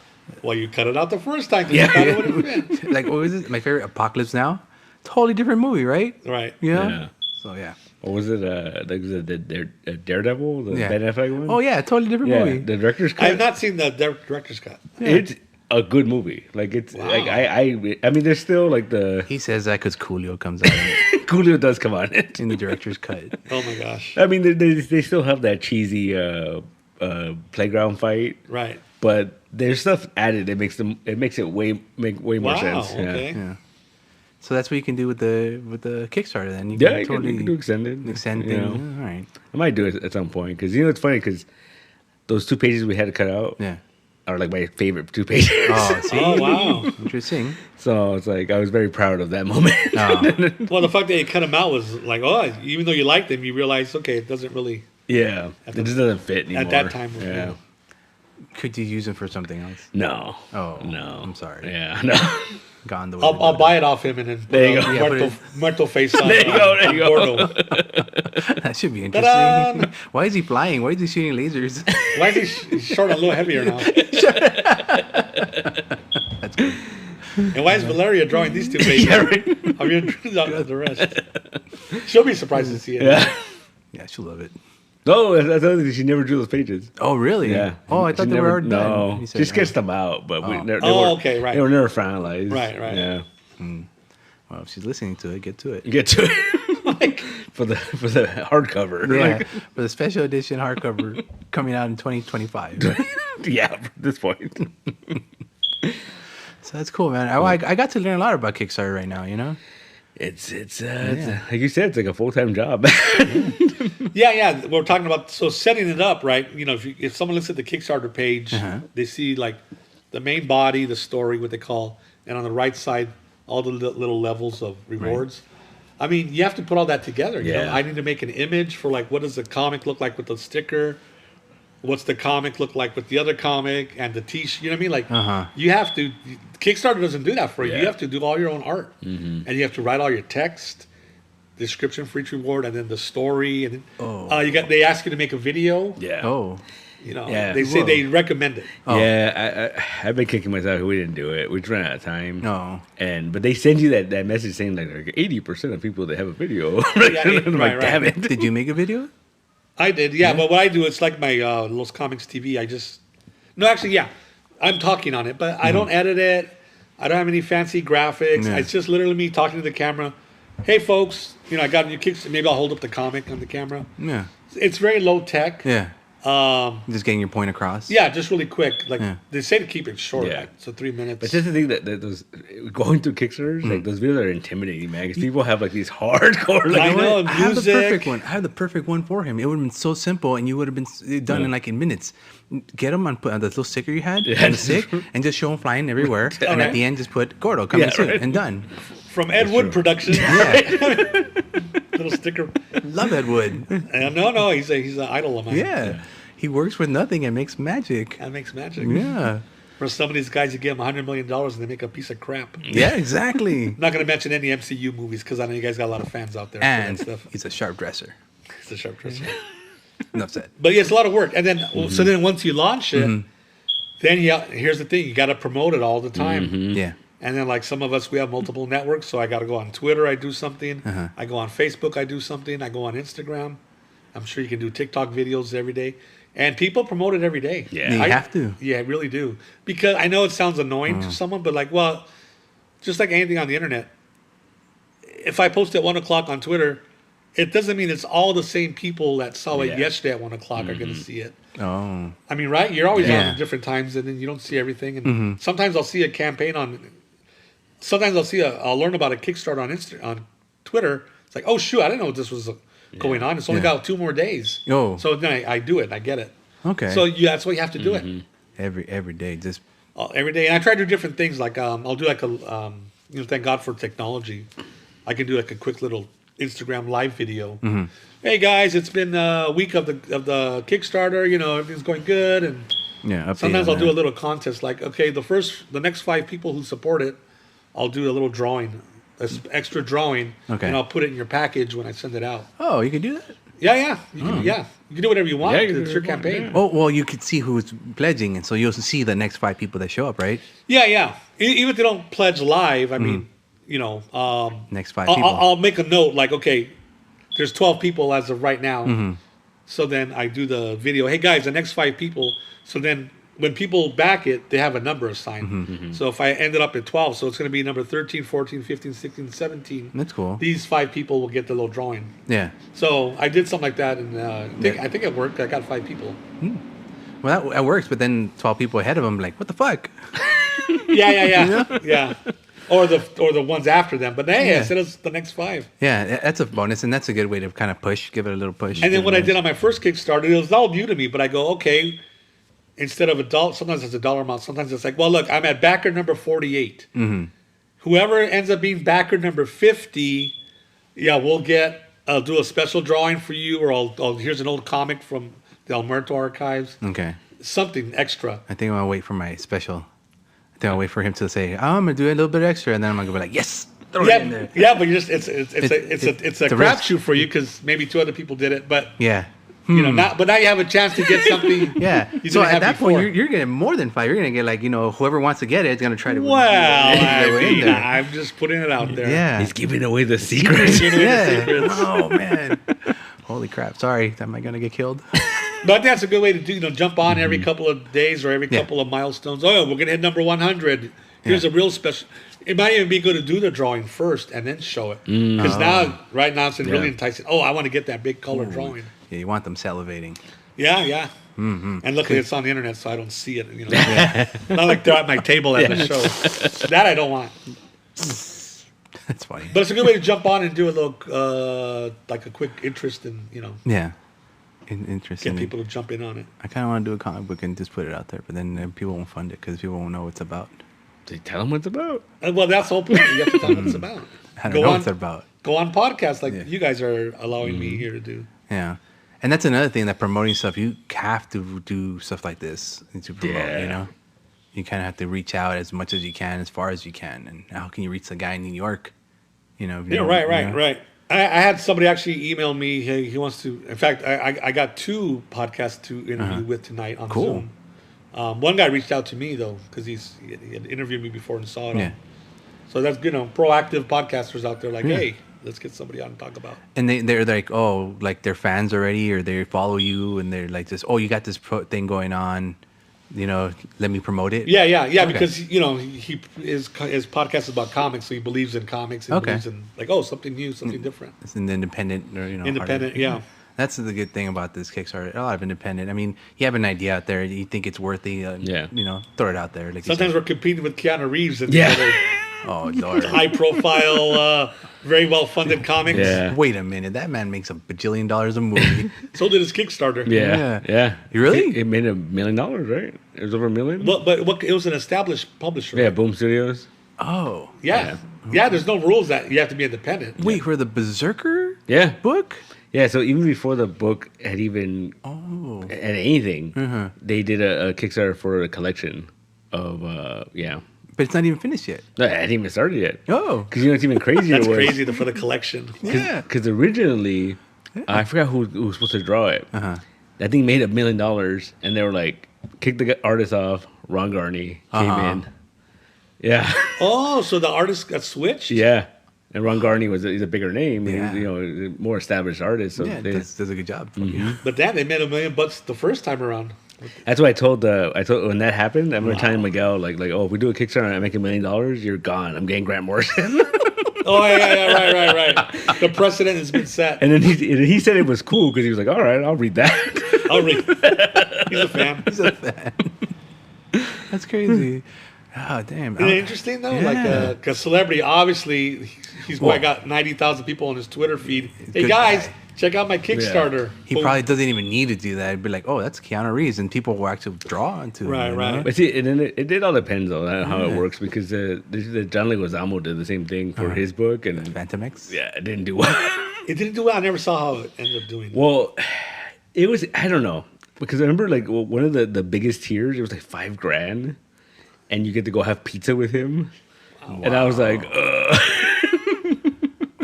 well, you cut it out the first time because Yeah. you thought it would have fit. Like what was it? My favorite Apocalypse Now? Totally different movie, right? Right. Yeah. Yeah. So yeah. What was it? Was it the Daredevil, the Yeah. Ben Affleck one? Oh yeah, totally different yeah. movie. The director's I cut. have not seen the director's cut. It's a good movie. Like it's Wow. like I mean, there's still like the He says that because Coolio comes out Coolio does come on it. in the director's cut. Oh my gosh. I mean, they still have that cheesy playground fight, Right. but there's stuff added that makes it make way more Wow. sense. Yeah. Okay. Yeah. So that's what you can do with the Kickstarter. Then you Yeah, can you totally can do extended. extend you things. know. All right. I might do it at some point because it's funny because those 2 pages we had to cut out Yeah. are like my favorite 2 pages. Oh, see. Oh wow. Interesting. So it's like I was very proud of that moment. Oh, Well, the fact that you cut them out was like, oh, even though you liked them, you realize, okay, it doesn't really Yeah, it just doesn't fit anymore. at that time. Yeah. could you use them for something else? No. Oh, No. I'm sorry. Yeah. No. Gone the way. I'll buy it off him and then There you put go. a Yeah, put Muerto face on. There you go, there you go. Gordo. That should be Ta-da! interesting. Why is he flying? Why is he shooting lasers? Why is he he's short and a little heavier now? That's good. And why is Valeria drawing these 2 pages? Yeah, right. I'm going to draw the rest. She'll be surprised to see it. Yeah. Yeah, she'll love it. No, that's the other thing. She never drew those pages. Oh, really? Yeah. Oh, I She thought they never, were already no. done. You said, She sketched them out, but Oh. they Oh, were, okay, right. They were never finalized. Right, right. Yeah. Well, if she's listening to it, get to it. Get to it. for the hardcover. Yeah, Like, for the special edition hardcover coming out in 2025. yeah, at this point. So that's cool, man. I got to learn a lot about Kickstarter right now, you know? It's like you said, it's like a full-time job. Yeah. We're talking about, so setting it up, right? You know, if someone looks at the Kickstarter page, they see like the main body, the story, what they call, and on the right side, all the little levels of rewards. I mean, you have to put all that together. You know, Yeah. I need to make an image for like, what does the comic look like with the sticker? What's the comic look like with the other comic and the t-shirt? You know what I mean? Like, you have to. Kickstarter doesn't do that for you. Yeah. You have to do all your own art, and you have to write all your text, description for each reward, and then the story. And then, Oh. they ask you to make a video. yeah. Oh, You know, Yeah. they say Whoa. they recommend it. Oh. Yeah, I've been kicking myself. We didn't do it. We just ran out of time. No. But they send you that message saying like 80% of people that have a video. Yeah, I'm like, right. damn it. Did you make a video? I did, yeah. But what I do, it's like my Los Comics TV. I'm talking on it, but I don't edit it. I don't have any fancy graphics. Yeah. It's just literally me talking to the camera. Hey, folks, you know, I got a new kicks. Maybe I'll hold up the comic on the camera. Yeah. It's very low tech. Yeah. Just getting your point across. Yeah, just really quick. Like Yeah. they say to keep it short, Yeah. like, so 3 minutes. But just the thing that those going through Kickstarters, like those videos are intimidating, man. Because people have like these hardcore. Like, I know. I have the Music. perfect one. I have the perfect one for him. It would have been so simple, and you would have been done in like in minutes. Get him on put on the little sticker you had, Yeah. on the stick, and just show him flying everywhere. And Okay. at the end, just put Gordo coming Yeah, soon, right. and done. From Ed Wood Productions. Yeah, Little sticker. love Ed Wood. No, he's an idol of mine. Yeah, he works with nothing and makes magic. That makes magic. Yeah, For some of these guys, you give them $100 million and they make a piece of crap. yeah, exactly. I'm not going to mention any MCU movies because I know you guys got a lot of fans out there for And that stuff. he's a sharp dresser. It's a sharp dresser. Enough said. But yeah, it's a lot of work. And then, so then once you launch it, then here's the thing: you got to promote it all the time. Yeah. And then, like some of us, we have multiple networks, so I got to go on Twitter. I do something. I go on Facebook. I do something. I go on Instagram. I'm sure you can do TikTok videos every day, and people promote it every day. Yeah. You I have to. Yeah, I really do. Because I know it sounds annoying to someone, but like, well, just like anything on the internet, if I post at 1:00 on Twitter, it doesn't mean it's all the same people that saw it Yeah. yesterday at 1:00 are going to see it. Oh. I mean, right? You're always Yeah. on at different times, and then you don't see everything. And sometimes I'll see a campaign on. Sometimes I'll learn about a Kickstarter on Twitter. It's like, oh shoot, I didn't know this was going on. It's only Yeah. got 2 more days. Oh. So then I do it. And I get it. Okay. So that's why you have to do it. every day, just Every day, and I try to do different things. Like I'll do like a, thank God for technology. I can do like a quick little Instagram live video. Hey guys, it's been a week of the Kickstarter. You know, everything's going good, and yeah. Update sometimes on I'll do a that. little contest. Like, okay, the next 5 people who support it, I'll do a little drawing, extra drawing, Okay. and I'll put it in your package when I send it out. Oh, you can do that. Yeah, you can do whatever you want. Yeah, you can It's do your whatever you campaign. want, Oh, well, you could see who's pledging, and so you'll see the next 5 people that show up, right? Yeah. Even if they don't pledge live, I mean, Next 5 I'll, people. I'll make a note like, okay, there's 12 people as of right now. Mm-hmm. So then I do the video. Hey guys, the next 5 people. So then when people back it, they have a number assigned. Mm-hmm. So if I ended up at 12, so it's going to be number 13, 14, 15, 16, 17. That's cool. These 5 people will get the little drawing. Yeah. So I did something like that, and I think it worked. I got 5 people. Well, that works, but then 12 people ahead of them, like, what the fuck? Yeah. Or the ones after them. But hey, Yeah. I said it's the next 5. Yeah, that's a bonus, and that's a good way to kind of give it a little push. And then what I did on my first Kickstarter, it was all new to me, but I go, okay, instead of sometimes it's a dollar amount, sometimes it's like, well, look, I'm at backer number 48. Whoever ends up being backer number 50, I'll do a special drawing for you, or here's an old comic from the Alberto archives, Okay. something extra. I think I'm going to wait for my special. I think I'll wait for him to say, I'm going to do a little bit extra, and then I'm going to be like, yes! Throw it in there. Yeah, but it's a it's a crapshoot risk. for you because maybe 2 other people did it, but Yeah. but now you have a chance to get something. Yeah. you So didn't at have that before. point, you're getting more than 5. You're going to get, like, whoever wants to get it is going to try to. Well, their way in there. I'm just putting it out there. Yeah. He's giving away the secrets. Yeah. secrets. Oh, man. Holy crap. Sorry. Am I going to get killed? But that's a good way to do, jump on every couple of days or every Yeah. couple of milestones. Oh, we're going to hit number 100. Here's Yeah. a real special. It might even be good to do the drawing first and then show it. Because right now it's really enticing. Oh, I want to get that big color drawing. Yeah, you want them salivating. Yeah. And luckily it's on the internet, so I don't see it. Not like they're at my table at the show. That I don't want. That's funny. But it's a good way to jump on and do a little, like a quick interest in, Yeah. Interesting. get people to jump in on it. I kind of want to do a comic book and just put it out there, but then people won't fund it because people won't know what it's about. They tell them what it's about. Well, that's the whole point. You have to tell them what it's about. I don't know what it's about. Go on podcasts like Yeah. you guys are allowing me here to do. Yeah. And that's another thing, that promoting stuff, you have to do stuff like this to promote, Yeah. You kind of have to reach out as much as you can, as far as you can. And how can you reach the guy in New York? Yeah, right. I had somebody actually email me. Hey, he wants to. In fact, I got 2 podcasts to interview with tonight on Cool. Zoom. One guy reached out to me though because he had interviewed me before and saw it. Yeah. So that's proactive podcasters out there like, hey, let's get somebody on and talk about. And they're like, oh, like they're fans already, or they follow you, and they're like, this, oh, you got this thing going on, let me promote it. Yeah, Okay. because his podcast is about comics, so he believes in comics and believes in like, something new, something different. It's an independent, or Independent, artist. yeah. That's the good thing about this Kickstarter. A lot of independent. I mean, you have an idea out there, you think it's worthy, throw it out there. Like Sometimes we're competing with Keanu Reeves and oh Lord. high profile, very well funded comics. Yeah. Wait a minute, that man makes $1 bajillion a movie. So did his Kickstarter. Yeah. You really? It made $1 million, right? It was over $1 million. But it was an established publisher. Yeah, Boom Studios. Oh. Yeah. There's no rules that you have to be independent. Wait, for the Berserker Yeah. book? Yeah, so even before the book had even had anything, they did a Kickstarter for a collection of But it's not even finished yet. No, it hadn't even started yet. Oh. Because it's even crazier. That's was, crazy for the collection. Yeah. Because originally, I forgot who was supposed to draw it. That thing made $1 million, and they were like, kick the artist off. Ron Garney came in. Yeah. Oh, so the artist got switched? Yeah. And Ron Garney he's a bigger name, Yeah. he's, a more established artist. So Yeah, does a good job. But they made $1 million the first time around. that's what I told when that happened. I remember telling Miguel like, oh, if we do a Kickstarter and I make $1 million, you're gone. I'm getting Grant Morrison. Oh yeah, right. The precedent has been set. And then he said it was cool because he was like, all right, I'll read that. I'll read. He's a fan. He's a fan. That's crazy. Oh, damn. Isn't it interesting though? Yeah. Like, because celebrity, obviously, he's probably got 90,000 people on his Twitter feed. Hey Good guys, guy. check out my Kickstarter. He Boom. probably doesn't even need to do that. He'd be like, oh, that's Keanu Reeves. And people will actually draw into Right, him. right. But see, and then it all depends on how it works because the John Leguizamo did the same thing for his book and Phantom X? yeah, it didn't do well. It didn't do well. I never saw how it ended up doing. Well, it was I don't know because I remember like one of the biggest tiers. It was like $5,000, and you get to go have pizza with him. And I was like, ugh.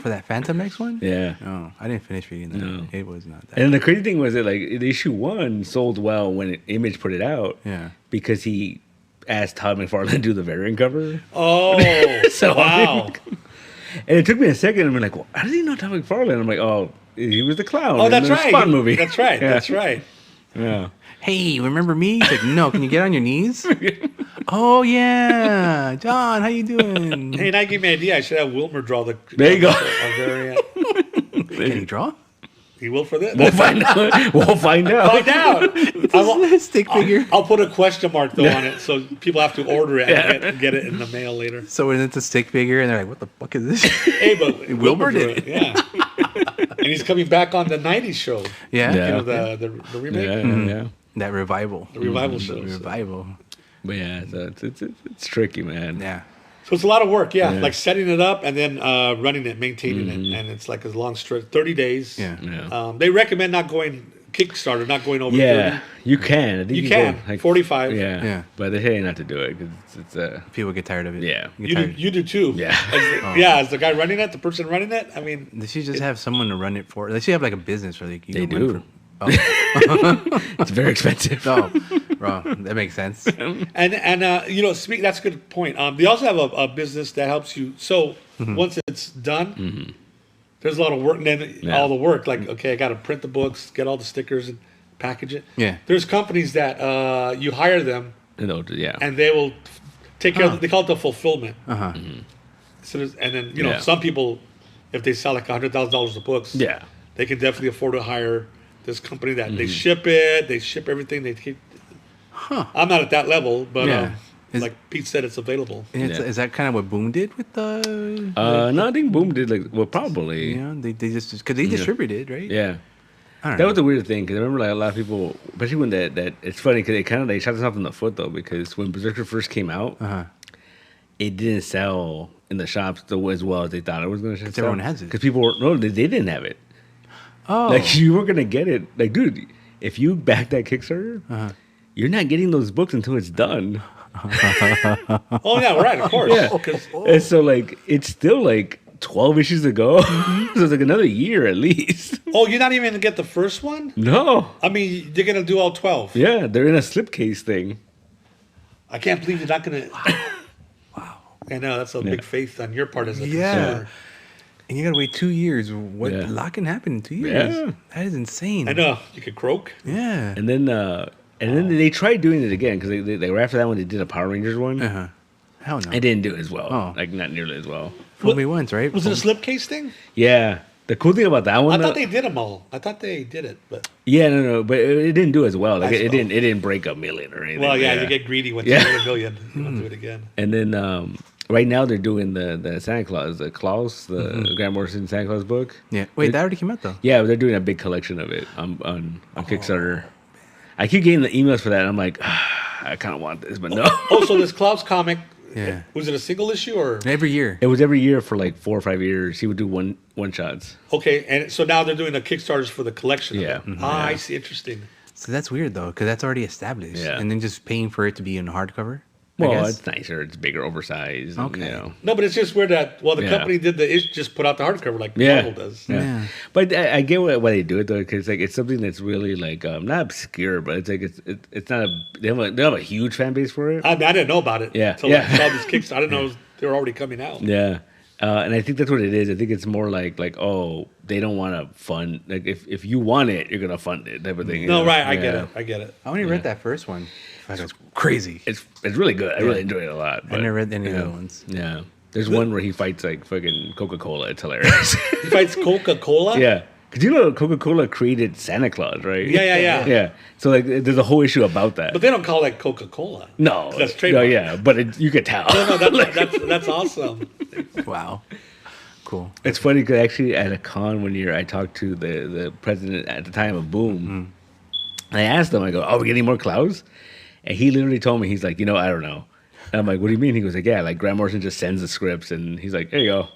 For that Phantom X one? Yeah. Oh, I didn't finish reading that. No. It was not that. And the crazy thing was that like the issue 1 sold well when Image put it out. Yeah. Because he asked Todd McFarlane to do the variant cover. Oh, So, wow. And it took me a second. I'm like, well, how does he know Todd McFarlane? I'm like, oh, he was the clown. Oh, in that's the right. Spawn movie. That's right. Yeah. That's right. Yeah. Hey, remember me? He's like, no, can you get on your knees? Oh, yeah. John, how you doing? Hey, now give me an idea. I should have Wilmer draw the. There you go. A variant. Can he draw? He will for this. We'll find out. We'll find out. Find out. Stick figure. I'll put a question mark though on it, so people have to order it and get it in the mail later. So when it's a stick figure, and they're like, what the fuck is this? Hey, but Wilbur did drew yeah. And he's coming back on the '90s show. Yeah. Yeah. You know the remake, Yeah. That revival. the revival The show. So. revival. But yeah, so it's tricky, man. Yeah. So it's a lot of work, yeah. Yeah. Like setting it up and then running it, maintaining it, and it's like a long stretch, 30 days. Yeah. Yeah. They recommend not going Kickstarter, not going over Yeah, you can. I think You can. go, 45. Yeah. Yeah. But they say not to do it because it's People get tired of it. Yeah. Get 30. tired. You do too. Yeah. Yeah, as the guy running it, the person running it. I mean, They should just have someone to run it for. They should have like a business where like you They can run do. For, oh. it's very expensive. Oh, bro, that makes sense. and speak. That's a good point. They also have a business that helps you. So once it's done, there's a lot of work. And then all the work, like okay, I got to print the books, get all the stickers, and package it. Yeah. There's companies that you hire them, Yeah. and they will take care. They call it the fulfillment. Uh-huh. So and then Yeah. some people, if they sell like $100,000 of books, Yeah. they can definitely afford to hire this company that they ship it, they ship everything. They keep. I'm not at that level, but Yeah. like Pete said, it's available. It's, Yeah. Is that kind of what Boom did with the? No, I think Boom did probably. You know, they just because they distributed, right? Yeah. I don't That know. was a weird thing because I remember like a lot of people, especially when that it's funny because they shot themselves in the foot though because when Berserker first came out, it didn't sell in the shops as well as they thought it was going to sell. everyone has it. Because people were they didn't have it. Oh, Like you weren't gonna get it. Like, dude, if you back that Kickstarter, you're not getting those books until it's done. Oh yeah, right, of course. Yeah. 'Cause- And so like it's still like 12 issues to go. So it's like another year at least. Oh, you're not even gonna get the first one? No. I mean, they're gonna do all 12. Yeah, they're in a slipcase thing. I can't believe you're not gonna. Wow. I know that's a big faith on your part as a consumer. And you gotta wait 2 years. What a lot can happen in 2 years. Yeah. That is insane. I know you could croak. Yeah. And then they tried doing it again because they were after that one. They did a Power Rangers one. Hell no. It didn't do as well. Oh. Like not nearly as well. Fooled me once, right? Was it a slipcase thing? Yeah. The cool thing about that one, I thought they did them all. I thought they did it, but yeah, no, but it didn't do as well. Like it didn't break a million or anything. well, yeah, you get greedy when you get a million. You want to do it again. And then right now they're doing the Santa Claus, the Grant Morrison Santa Claus book. Yeah. Wait, that already came out though. Yeah, they're doing a big collection of it on Kickstarter. I keep getting the emails for that. And I'm like, I kind of want this, but no. Oh, so this Klaus comic. Yeah. Was it a single issue or? Every year. It was every year for like 4 or 5 years. He would do one shots. Okay, and so now they're doing the Kickstarters for the collection. Yeah. Of it. Ah, I see. Interesting. So that's weird though, because that's already established. Yeah. And then just paying for it to be in hardcover. I Well, guess? it's nicer. It's bigger, oversized. and, Okay. You know. No, but it's just weird that the Yeah. company did just put out the hardcover like Yeah. Marvel does. Yeah. But I get why they do it though, because like it's something that's really like not obscure, but it's like it's not they have a huge fan base for it. I mean, I didn't know about it. Yeah. Until Yeah. I saw this Kickstarter. I didn't know they were already coming out. Yeah. And I think that's what it is. I think it's more like oh, they don't want to fund, like if you want it, you're gonna fund it type of thing. you No, know? right. I get Yeah. it. I get it. I only read that first one. That was crazy. It's really good. I really enjoy it a lot. I But, never read any of the yeah. other ones. Yeah. There's one where he fights like fucking Coca-Cola. It's hilarious. He fights Coca-Cola. Yeah. Because you know Coca-Cola created Santa Claus, right? Yeah. Yeah. So like there's a whole issue about that. But they don't call it Coca-Cola. no. That's No, trademark. yeah. But you could tell. No, that's awesome. Wow. Cool. It's funny because actually at a con one year I talked to the president at the time of Boom. And I asked him, I go, "Are we getting more clouds?" And he literally told me, he's like, I don't know. And I'm like, "What do you mean?" He goes like, "Yeah, like Grant Morrison just sends the scripts," and he's like, "There you go."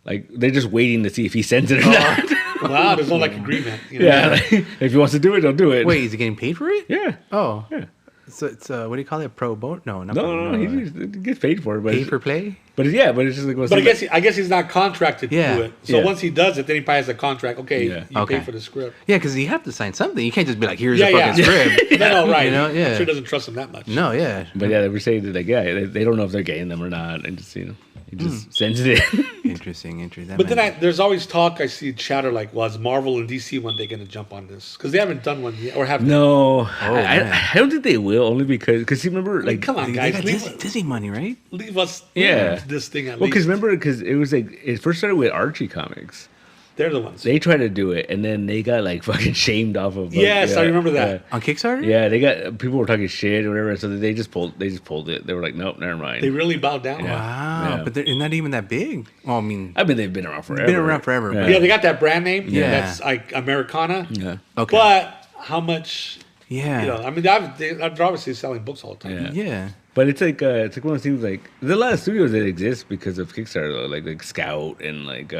Like they're just waiting to see if he sends it or not. Wow, there's no like agreement. You know? Yeah, like, if he wants to do it, he'll do it. Wait, is he getting paid for it? Yeah. Oh. Yeah. So it's what do you call it? Pro bono? No, not No, pro no, he gets paid for it. But pay for play. But it's just like. Well, But I guess he's not contracted Yeah. to do it. So Yeah. once he does it, then he probably has a contract. Okay, Yeah. you Okay. pay for the script. Yeah, because you have to sign something. You can't just be like, "Here's Yeah, a fucking script." No, right. You know, yeah. I'm sure he doesn't trust him that much. No, yeah. But yeah, they were saying that like they don't know if they're getting them or not, and just he just sends it in. Interesting. That But then might- there's always talk. I see chatter like, was Marvel and DC one day going to jump on this? Because they haven't done one yet, or have they? No, man. I don't think they will. Only because you remember like come on, they guys, got Disney money, right? leave us Yeah. this thing at Well, because least. remember, because it was like it first started with Archie comics. They're the ones. They tried to do it, and then they got like fucking shamed off of. Like, Yes, I remember that. On Kickstarter? Yeah, they got people were talking shit or whatever, so they just pulled it. They were like, nope, never mind. They really bowed down. Yeah. Wow, Yeah. but they're not even that big. Well, I mean, I mean, they've been around forever. been around forever. Yeah. But Yeah, they got that brand name. Yeah. That's like Americana. Yeah. okay. But how much? yeah, You know, I mean, they're obviously selling books all the time. Yeah. yeah. But it's like one of those things like there's a lot of studios that exist because of Kickstarter, though, like Scout and like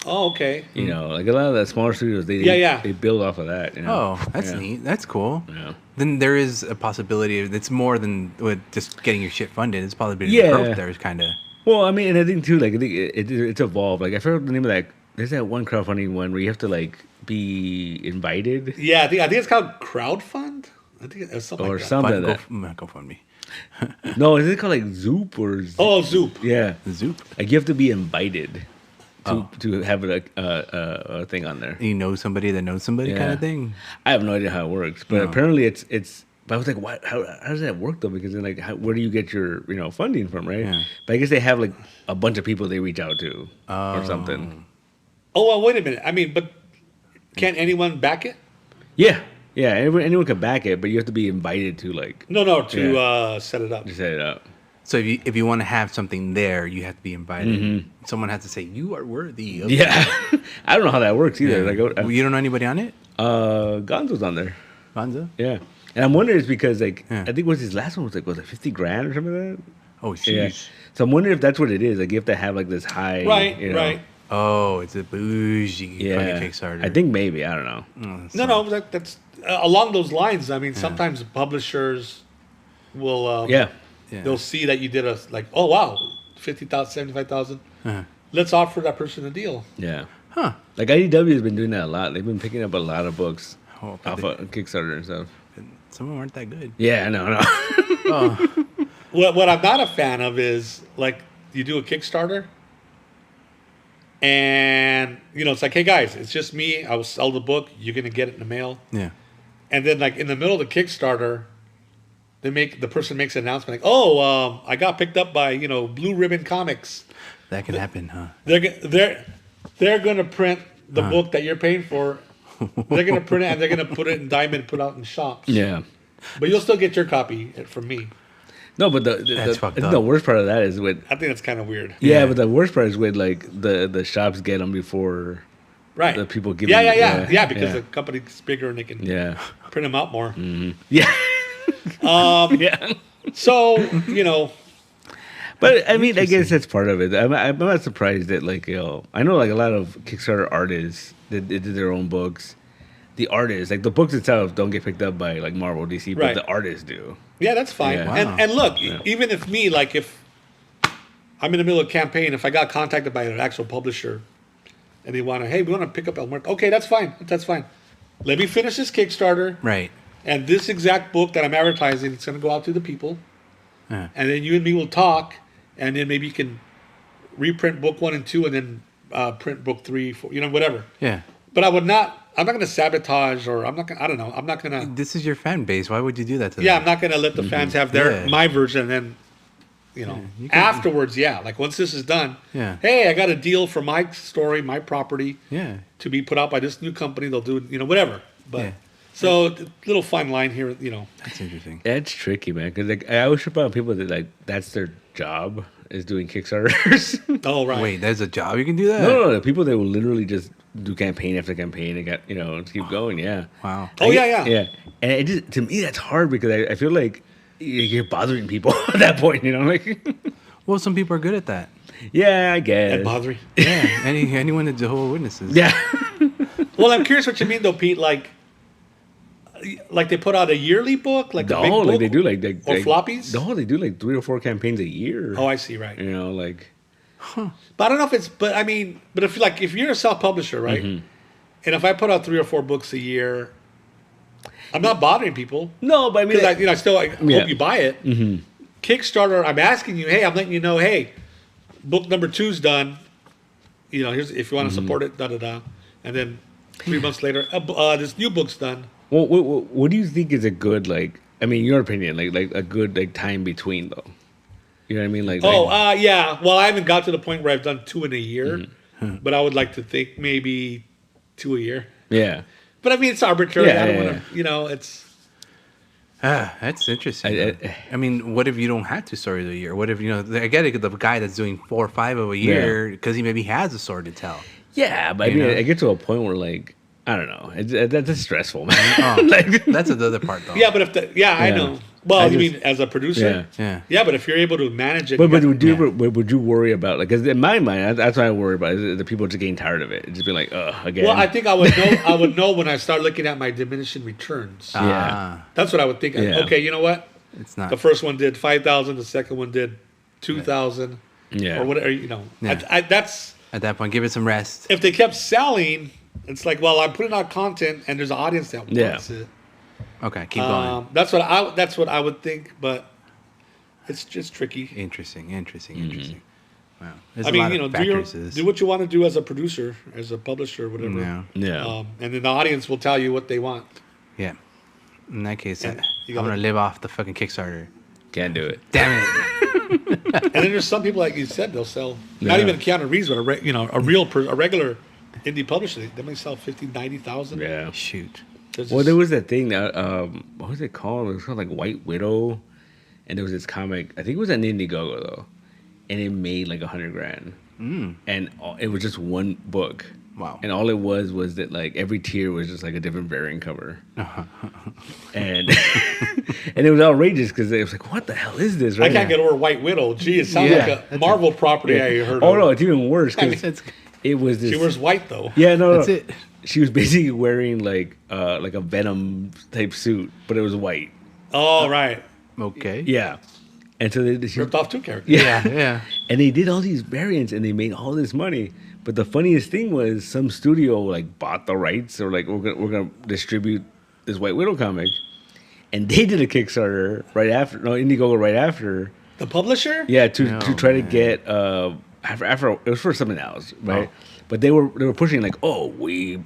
Oh, okay. you know, like a lot of the smaller studios, Yeah. they build off of that. You know? Oh, that's Yeah. neat. That's cool. Yeah. Then there is a possibility of it's more than with just getting your shit funded. It's probably Yeah. growth there is kind of. Well, I mean, and I think too, like I think it's evolved. Like I forgot the name of that. There's that one crowdfunding one where you have to like be invited Yeah, I think it's called crowdfund. I think it's something or like that. something. Go fund me. No, is it called like Zoop or? Oh, Zoop. Yeah, Zoop. like you have to be invited Oh. to have a thing on there. You know somebody that knows somebody kind Yeah. of thing. I have no idea how it works, but No. apparently it's. But I was like, what? How does that work though? Because then, like, where do you get your funding from, right? Yeah. But I guess they have like a bunch of people they reach out to or something. Oh, well, wait a minute. I mean, but can't anyone back it? Yeah, anyone can back it, but you have to be invited to like No, to Yeah. set it up. to set it up. So if you want to have something there, you have to be invited. Someone has to say you are worthy. Of Yeah, I don't know how that works either. Yeah. Like, Well, you don't know anybody on it, Gonzo's on there. Gonzo? Yeah, and I'm wondering it's because like Yeah. I think his last one was like 50 grand or something like that. Oh, Yeah. sheesh. So I'm wondering if that's what it is. Like you have to have like this high. Right, you know, right. Oh, it's a bougie Yeah, fucking Kickstarter. I think maybe I don't know. No, that's along those lines. I mean, sometimes publishers will Yeah, Yeah. they'll see that you did oh wow, 50,000, 75,000. Uh-huh. let's offer that person a deal. Yeah. Huh. Like IDW has been doing that a lot. They've been picking up a lot of books Oh, but off of Kickstarter and stuff. some of them aren't that good. Yeah, no. Oh, What I'm not a fan of is like you do a Kickstarter, and it's like, hey guys, it's just me. I will sell the book. You're gonna get it in the mail. yeah. And then like in the middle of the Kickstarter, the person makes an announcement like, oh, I got picked up by Blue Ribbon Comics. That can happen, huh? They're gonna print the book that you're paying for. They're gonna print it and they're gonna put it in diamond and put it out in shops. Yeah. But you'll still get your copy from me. No, but That's I fucked think up. the worst part of that is when I think that's kind of weird. yeah, but the worst part is when like the shops get them before Right. the people give Yeah, them- because the company's bigger and they can yeah. print them out more. Yeah. Yeah. So, But I mean, I guess that's part of it. I'm not surprised that I know like a lot of Kickstarter artists that did their own books. The artists, like the books itself, don't get picked up by like Marvel, DC, but Right. the artists do. yeah, that's fine. Yeah. Wow. And look, even if me, like if I'm in the middle of a campaign, if I got contacted by an actual publisher and they want to, hey, we want to pick up El Muerto. Okay, that's fine. That's fine. Let me finish this Kickstarter. Right. And this exact book that I'm advertising, it's going to go out to the people. Yeah. And then you and me will talk. And then maybe you can reprint book 1 and 2 and then print book 3, 4, whatever. Yeah. But I'm not going to sabotage or I'm not going to, I don't know. I'm not going to, This is your fan base. Why would you do that to yeah, them? I'm not going to let the fans have Yeah. my version and then, you can- afterwards, yeah. Like once this is done, Yeah. hey, I got a deal for my story, my property Yeah. to be put out by this new company. They'll do, whatever. But Yeah. so little fine line here, That's interesting. Yeah, it's tricky, man. Because like, I always trip out people that like that's their job is doing Kickstarters. Oh, right. Wait, there's a job you can do that? No, the people that will literally just do campaign after campaign and got keep going. Yeah. Wow. Oh, yeah. Yeah, and it just to me that's hard because I feel like you're bothering people at that point. Like Well, some people are good at that. yeah, I guess. And bothering. Yeah. Anyone that's Jehovah's Witnesses. Yeah. Well, I'm curious what you mean though, Pete. Like they put out a yearly book, like a big No, book? like they do like or floppies. No, they do like 3 or 4 campaigns a year. Oh, I see. Right. Like But I don't know if it's. But I mean, but if you're a self publisher, right? Mm-hmm. And if I put out 3 or 4 books a year, I'm not bothering people no, but I mean, because I still hope Yeah. you buy it. Mm-hmm. Kickstarter, I'm asking you. Hey, I'm letting you know. Hey, book number 2's done. Here's if you want to Mm-hmm. support it. Da da da. And then 3 months later, this new book's done. well, what do you think is a good your opinion, like a good time between though? You know what I mean? Yeah. Well, I haven't got to the point where I've done 2 in a year, Mm-hmm. but I would like to think maybe 2 a year. yeah. But I mean, it's arbitrary. Yeah, I don't yeah, want to. It's That's interesting. I mean, what if you don't have 2 stories a year? What if I get it, the guy that's doing 4 or 5 of a year because he maybe has a story to tell. Yeah, but I You mean, know? I get to a point where I don't know. That's stressful, man. Oh, that's another part, though. yeah, but if I Yeah. know. Well, I you just- mean as a producer? Yeah. Yeah. But if you're able to manage it, But you got- would you would you worry about because in my mind that's what I worry about is the people just getting tired of it. Just be like, again. well, I think I would know. I would know when I start looking at my diminishing returns. Ah, That's what I would think. Yeah. Okay, you know what? it's not. The first one did 5,000. The second one did 2,000. Yeah. Or whatever. Yeah. That's At that point, give it some rest. if they kept selling. It's like, well, I'm putting out content, and there's an audience that wants it. Okay, keep going. That's what I would think, but it's just tricky. Interesting. Wow. There's I a mean, lot of factors to this. do what you want to do as a producer, as a publisher, whatever. Yeah. Yeah. And then the audience will tell you what they want. Yeah. In that case, And you I'm gotta- going to live off the fucking Kickstarter. Can't do it. Damn it. And then there's some people, like you said, they'll sell not Yeah. even Keanu Reeves, but a regular indie publisher. They may sell 50,000, 90,000. Yeah. Shoot. Well, there was that thing that what was it called? It was called like White Widow, and there was this comic. I think it was an Indiegogo though, and it made like $100,000, and it was just one book. Wow. And all it was that like every tier was just like a different variant cover, and and it was outrageous because it was like, what the hell is this? I Right? can't get over White Widow. Gee, it sounds Yeah. like a Marvel property I heard Oh of. no, it's even worse I mean, because it was this. she wears white, though. Yeah, no, That's it. She was basically wearing like a Venom type suit, but it was white. Oh, right. Okay. Yeah, And so they ripped off 2 characters. Yeah. and they did all these variants and they made all this money. But the funniest thing was some studio like bought the rights or like we're gonna distribute this White Widow comic, and they did a Kickstarter right after. No, Indiegogo right after. The publisher? Yeah, to try to get after it was for something else, right? But they were pushing like, oh, we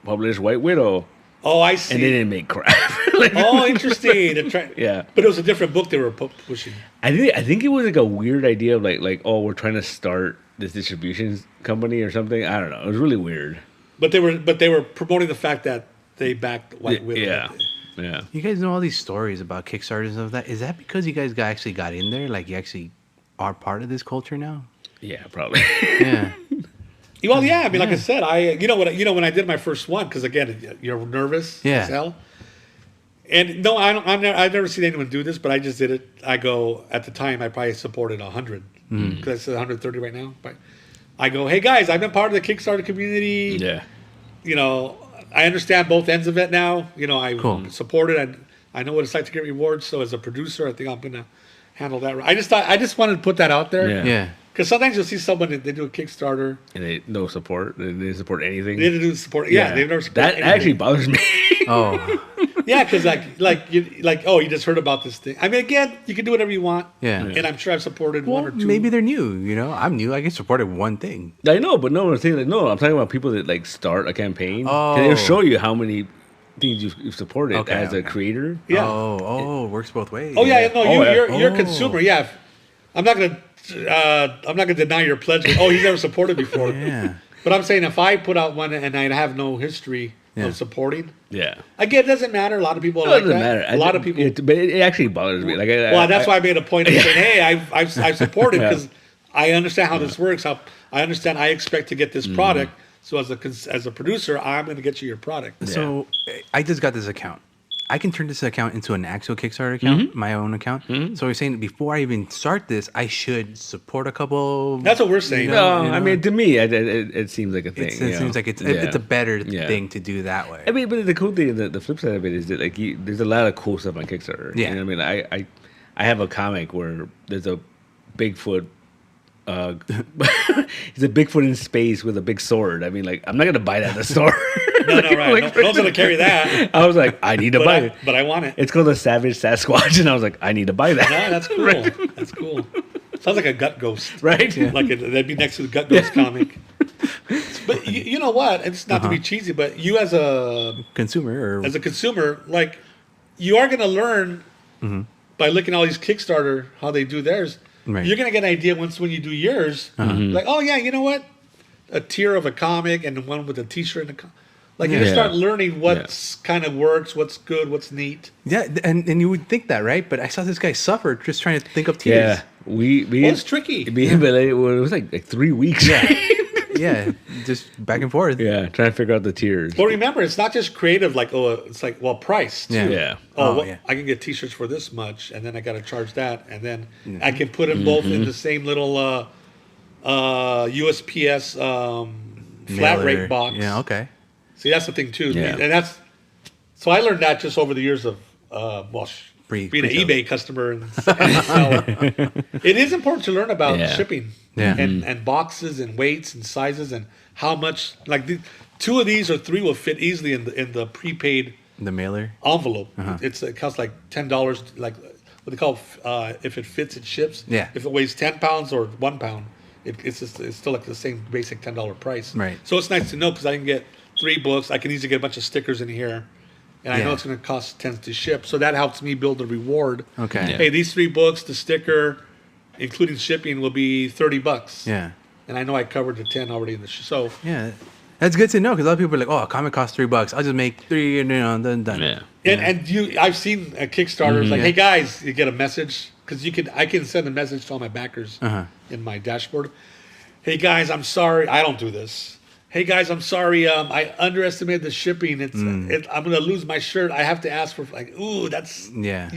published White Widow. Oh, I see. And they didn't make crap. Like, oh, interesting. yeah. But it was a different book they were pushing. I think it was like a weird idea of like oh, we're trying to start this distribution company or something. I don't know. It was really weird. But they were promoting the fact that they backed White Widow. Yeah. You guys know all these stories about Kickstarters and stuff like that. Is that because you guys actually got in there? Like you actually are part of this culture now? Yeah, probably. Yeah. Well, yeah. I mean, like I said, when I did my first one, because again, you're nervous as hell. And no, I've never seen anyone do this, but I just did it. I go at the time I probably supported 100 because it's 130 right now. But I go, hey guys, I've been part of the Kickstarter community. Yeah. You know, I understand both ends of it now. You know, I support it, and I know what it's like to get rewards. So as a producer, I think I'm gonna handle that. I just wanted to put that out there. Yeah. Because sometimes you'll see someone they do a Kickstarter and they no support. They didn't support anything. They didn't do support. Yeah, they've never supported that anything. actually bothers me. Oh. Yeah, because you just heard about this thing. I mean, again, you can do whatever you want. Yeah. And I'm sure I've supported one or two. Maybe they're new. You know, I'm new. I get supported one thing. I know, but no, I'm saying like no. I'm talking about people that like start a campaign. Oh. And they'll show you how many things you've supported as a creator. Yeah. Oh, it works both ways. Oh yeah, no, you're a Oh. consumer. Yeah, I'm not gonna deny your pledge. Oh, he's never supported before. Yeah. But I'm saying if I put out one and I have no history of supporting, Yeah. again, it doesn't matter. A lot of people are No, like it doesn't that. matter. A lot of people. But it actually bothers me. Like, Well, that's why I made a point of saying, hey, I've supported because I understand how this works. I understand. I expect to get this product. So as a producer, I'm going to get you your product. So I just got this account. I can turn this account into an actual Kickstarter account, my own account. So you're saying before I even start this, I should support a couple. That's what we're saying. I mean, to me, it seems like a thing. It seems like it's a better thing to do that way. I mean, but the cool thing, the flip side of it is that like there's a lot of cool stuff on Kickstarter. Yeah. You know what I mean, I have a comic where there's a Bigfoot. He's a Bigfoot in space with a big sword. I mean, like, I'm not gonna buy that at the store. No, right. No one's going to carry that. I was like, I need to buy it. But I want it. It's called the Savage Sasquatch, and I was like, I need to buy that. No, that's cool. Right. That's cool. Sounds like a Gut Ghost. Right? Yeah. Like that'd be next to the Gut Ghost comic. But you know what? It's not to be cheesy, but you as a consumer, like, you are going to learn by looking at all these Kickstarter, how they do theirs. Right. You're going to get an idea when you do yours. Like, oh, yeah, you know what? A tier of a comic and the one with a T-shirt and the comic. Like, you just start learning what's kind of works, what's good, what's neat. Yeah, and you would think that, right? But I saw this guy suffer just trying to think of tiers. Yeah, we it's tricky. But it was like 3 weeks. Yeah, just back and forth. Yeah, trying to figure out the tiers. But remember, it's not just creative. Like, it's like, price too. Yeah. I can get T-shirts for this much, and then I got to charge that, and then I can put them both in the same little USPS flat rate box. Yeah, okay. See, that's the thing too, Yeah. and so I learned that just over the years of being an pre-sale. eBay customer and seller. It is important to learn about shipping, and boxes and weights and sizes and how much. Like 2 of these or 3 will fit easily in the prepaid The mailer. envelope. It costs like $10. Like what they call if it fits, it ships. Yeah. If it weighs 10 pounds or 1 pound, it's still like the same basic $10 price. Right. So it's nice to know because I can get 3 books. I can easily get a bunch of stickers in here. And I know it's going to cost $10 to ship. So that helps me build a reward. Okay. Yeah. Hey, these 3 books, the sticker, including shipping, will be $30. Yeah. And I know I covered the 10 already in the so. Yeah. That's good to know because a lot of people are like, "Oh, a comic costs $3. I'll just make 3 and then done." Yeah. And I've seen Kickstarters like, hey guys, you get a message because I can send a message to all my backers in my dashboard. Hey guys, I'm sorry, I don't do this. Hey guys, I'm sorry, I underestimated the shipping. I'm gonna lose my shirt. I have to ask for you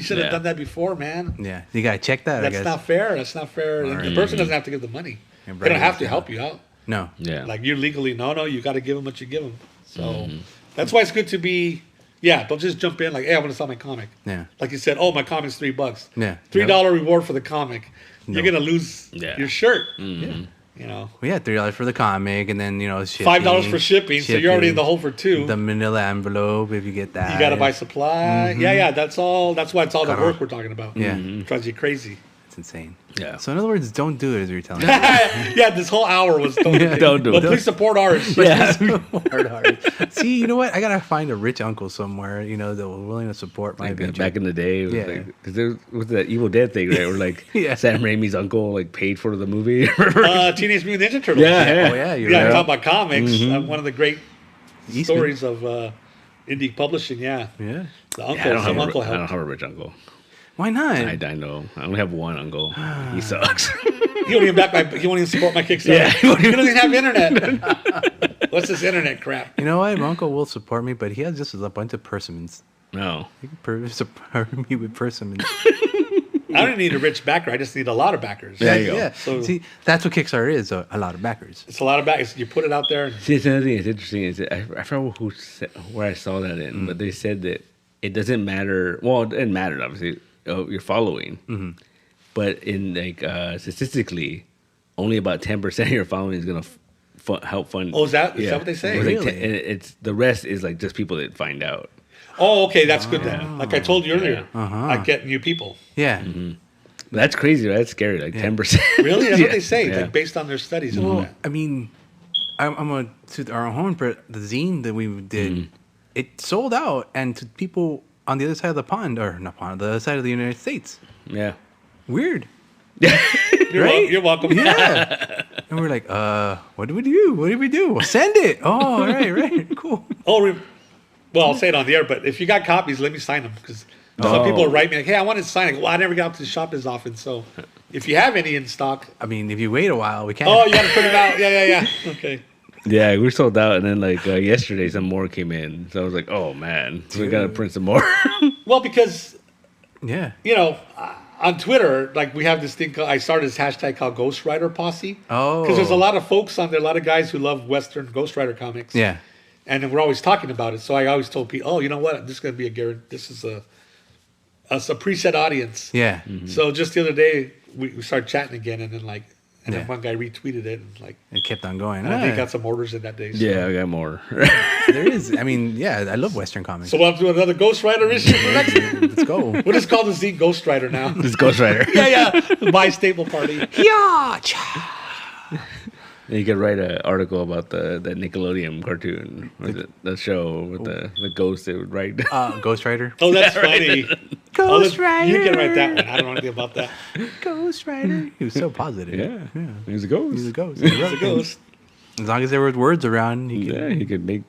should have done that before, man. Yeah, you gotta check that. That's not fair. That's not fair. And the person doesn't have to give the money. They don't have to help you out. No. Yeah. Like you're legally, no, you got to give them what you give them. So that's why it's good to be Yeah, don't just jump in like, hey, I want to sell my comic. Yeah. Like you said, oh, my comic's $3. Yeah. $3 reward for the comic. You're gonna lose your shirt. Yeah. You know. Well, yeah, $3 for the comic, and then shipping, $5 for shipping, so you're already in the hole for two. The manila envelope, if you get that. You got to buy supply. Yeah. That's all. That's why it's all the work we're talking about. Yeah. Drives you crazy. It's insane. Yeah. So in other words, don't do it, as you're telling me. Yeah, this whole hour was don't do it. Don't do But it. please support ours. Yeah. Hard. See, you know what? I gotta find a rich uncle somewhere, that was willing to support my Like venture. back in the day, Yeah. because there was that Evil Dead thing, right? Where like Yeah. Sam Raimi's uncle like paid for the movie. Teenage Mutant Ninja Turtles. Yeah. Oh yeah, you're Yeah, right. talking about comics. One of the great Eastman. stories of indie publishing. Yeah, Yeah. the uncle, Yeah, I don't some uncle have a helped. rich uncle. Why not? I know. I only have one uncle. He sucks. He won't even he won't even support my Kickstarter. Yeah, he doesn't even have internet. What's this internet crap? You know what? My uncle will support me, but he has just a bunch of persimmons. No. He can support me with persimmons. I don't need a rich backer. I just need a lot of backers. There you go. Yeah. So- See, that's what Kickstarter is, a lot of backers. It's a lot of backers. You put it out there. And, See, it's another thing that's interesting is that I forgot where I saw that in, but they said that it doesn't matter. Well, it doesn't matter, obviously, your following. But in like statistically, only about 10% of your following is going to help fund. Oh, is that what they say? It's like Really? and it's the rest is like just people that find out. oh, okay, that's good then. Like I told you earlier, Uh-huh. I get new people. Yeah. But that's crazy. Right? That's scary. Like 10%. Really? That's what they Yeah. say. Yeah. Like based on their studies and all Well, that. I mean, I'm a to our home, but the zine that we did, it sold out, and to people on the other side of the pond, or not pond, the other side of the United States. Yeah. Weird. You're, right? you're welcome. Yeah. And we're like, what do we do? What do we do? Well, send it. Oh, right, cool. Oh, well, I'll say it on the air, but if you got copies, let me sign them because some people will write me like, "Hey, I want to sign it." Well, I never get out to the shop as often, so if you have any in stock, I mean, if you wait a while, we can. oh, you got to print them out. Yeah. Okay. Yeah, we sold out, and then like yesterday, some more came in. So I was like, "Oh man, so we gotta print some more." Well, because Yeah. on Twitter, like we have this thing called, I started this hashtag called Ghostwriter Posse. Oh. Because there's a lot of folks on there, a lot of guys who love Western Ghostwriter comics. Yeah. And then we're always talking about it. So I always told people, oh, you know what? This is going to be a guarantee. This is a preset audience. Yeah. So just the other day, we started chatting again, and then Yeah. then one guy retweeted it, and It kept on going. and I think got some orders in that day. So. Yeah, I got more. There is. I mean, yeah, I love Western comics. So we'll have to do another Ghostwriter issue for next. Let's go. We'll just call the Z Ghostwriter now. This Ghostwriter. yeah. My staple party. Yeah. You could write an article about the Nickelodeon cartoon, or the show with the ghost that would write. Ghost Rider. Oh, that's funny. Ghost You Rider. can write that one. I don't know anything about that. Ghost Rider. He was so positive. Yeah, he was a ghost. He's a ghost. It's a ghost. As long as there were words around, he could. Yeah, he could make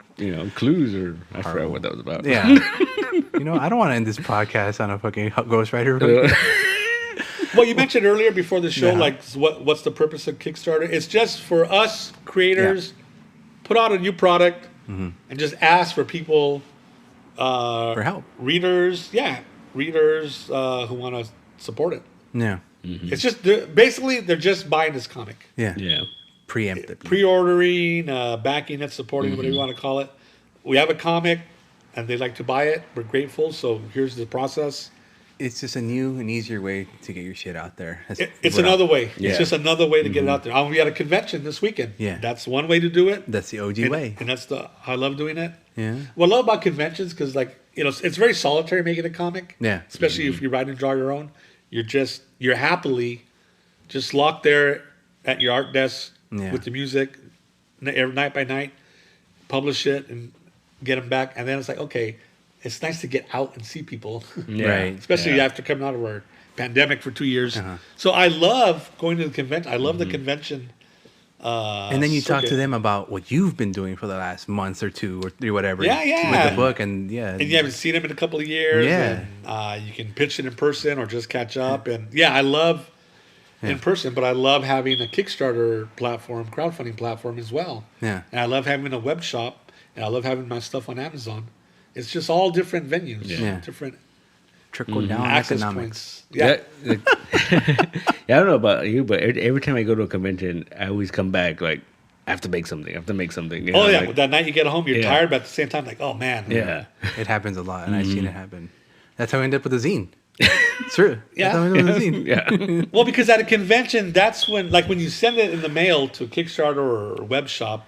clues, or I forgot what that was about. Yeah. I don't want to end this podcast on a fucking Ghost Rider. Well, you mentioned earlier before the show, Yeah. like what's the purpose of Kickstarter? It's just for us creators, put out a new product, and just ask for people For help. readers who want to support it. Yeah. It's just they're just buying this comic, Yeah. Yeah. Preemptively. pre-ordering, backing it, supporting it, whatever you want to call it. We have a comic, and they like to buy it. We're grateful. So here's the process. It's just a new and easier way to get your shit out there. It's another way. Yeah. It's just another way to get it out there. We had a convention this weekend. Yeah. That's one way to do it. That's the OG And, way. and that's I love doing it. Yeah. What I love about conventions, because it's very solitary making a comic. Yeah. Especially if you write and draw your own. You're happily just locked there at your art desk with the music, every night by night, publish it and get them back. And then it's like, okay, it's nice to get out and see people. Yeah. Right. Especially after coming out of our pandemic for 2 years. So I love going to the convention. I love the convention. And then you talk to circuit. them about what you've been doing for the last month or two or three, whatever. Yeah. With the book and And you haven't seen them in a couple of years. Yeah. And, you can pitch it in person or just catch up. And I love in person, but I love having a Kickstarter platform, crowdfunding platform as well. Yeah. And I love having a web shop, and I love having my stuff on Amazon. It's just all different venues, Yeah. different trickle down access economics. points. Yeah. Yeah, I don't know about you, but every time I go to a convention, I always come back like I have to make something. I have to make something. You Oh know, yeah, like- that night you get home, you're Yeah. tired, but at the same time, like, oh man. yeah. It happens a lot, and I've seen it happen. That's how I end up with a zine. It's true. Yeah. That's how I end up with a zine. Yeah. Well, because at a convention, that's when, like, when you send it in the mail to a Kickstarter or a web shop,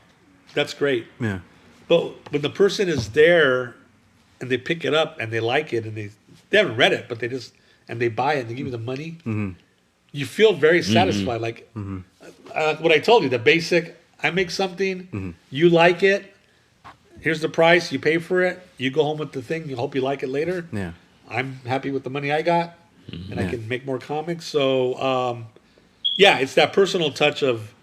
that's great. Yeah. But when the person is there and they pick it up and they like it and they haven't read it, but they just and they buy it and they give you the money, you feel very satisfied. Like what I told you, the basic. I make something, you like it. Here's the price. You pay for it. You go home with the thing. You hope you like it later. Yeah. I'm happy with the money I got, and I can make more comics. So, yeah, it's that personal touch of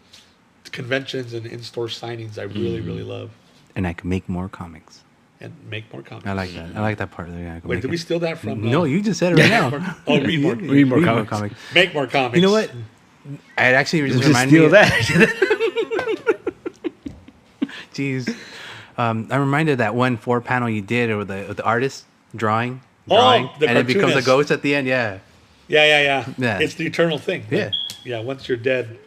conventions and in-store signings I really, really love, And I can make more comics. and make more comics. I like that. I like that part. Yeah, I can Wait, make did it. we steal that from? No, you just said it right now. Oh, read more. Read more comics. Make more comics. You know what? I actually We just should reminded me. steal that. Jeez. I'm reminded of that one 4-panel you did with the artist drawing, Oh, the and it becomes a cartoonist. ghost at the end. Yeah. Yeah. Yeah. It's the eternal thing. Yeah. Yeah. Once you're dead.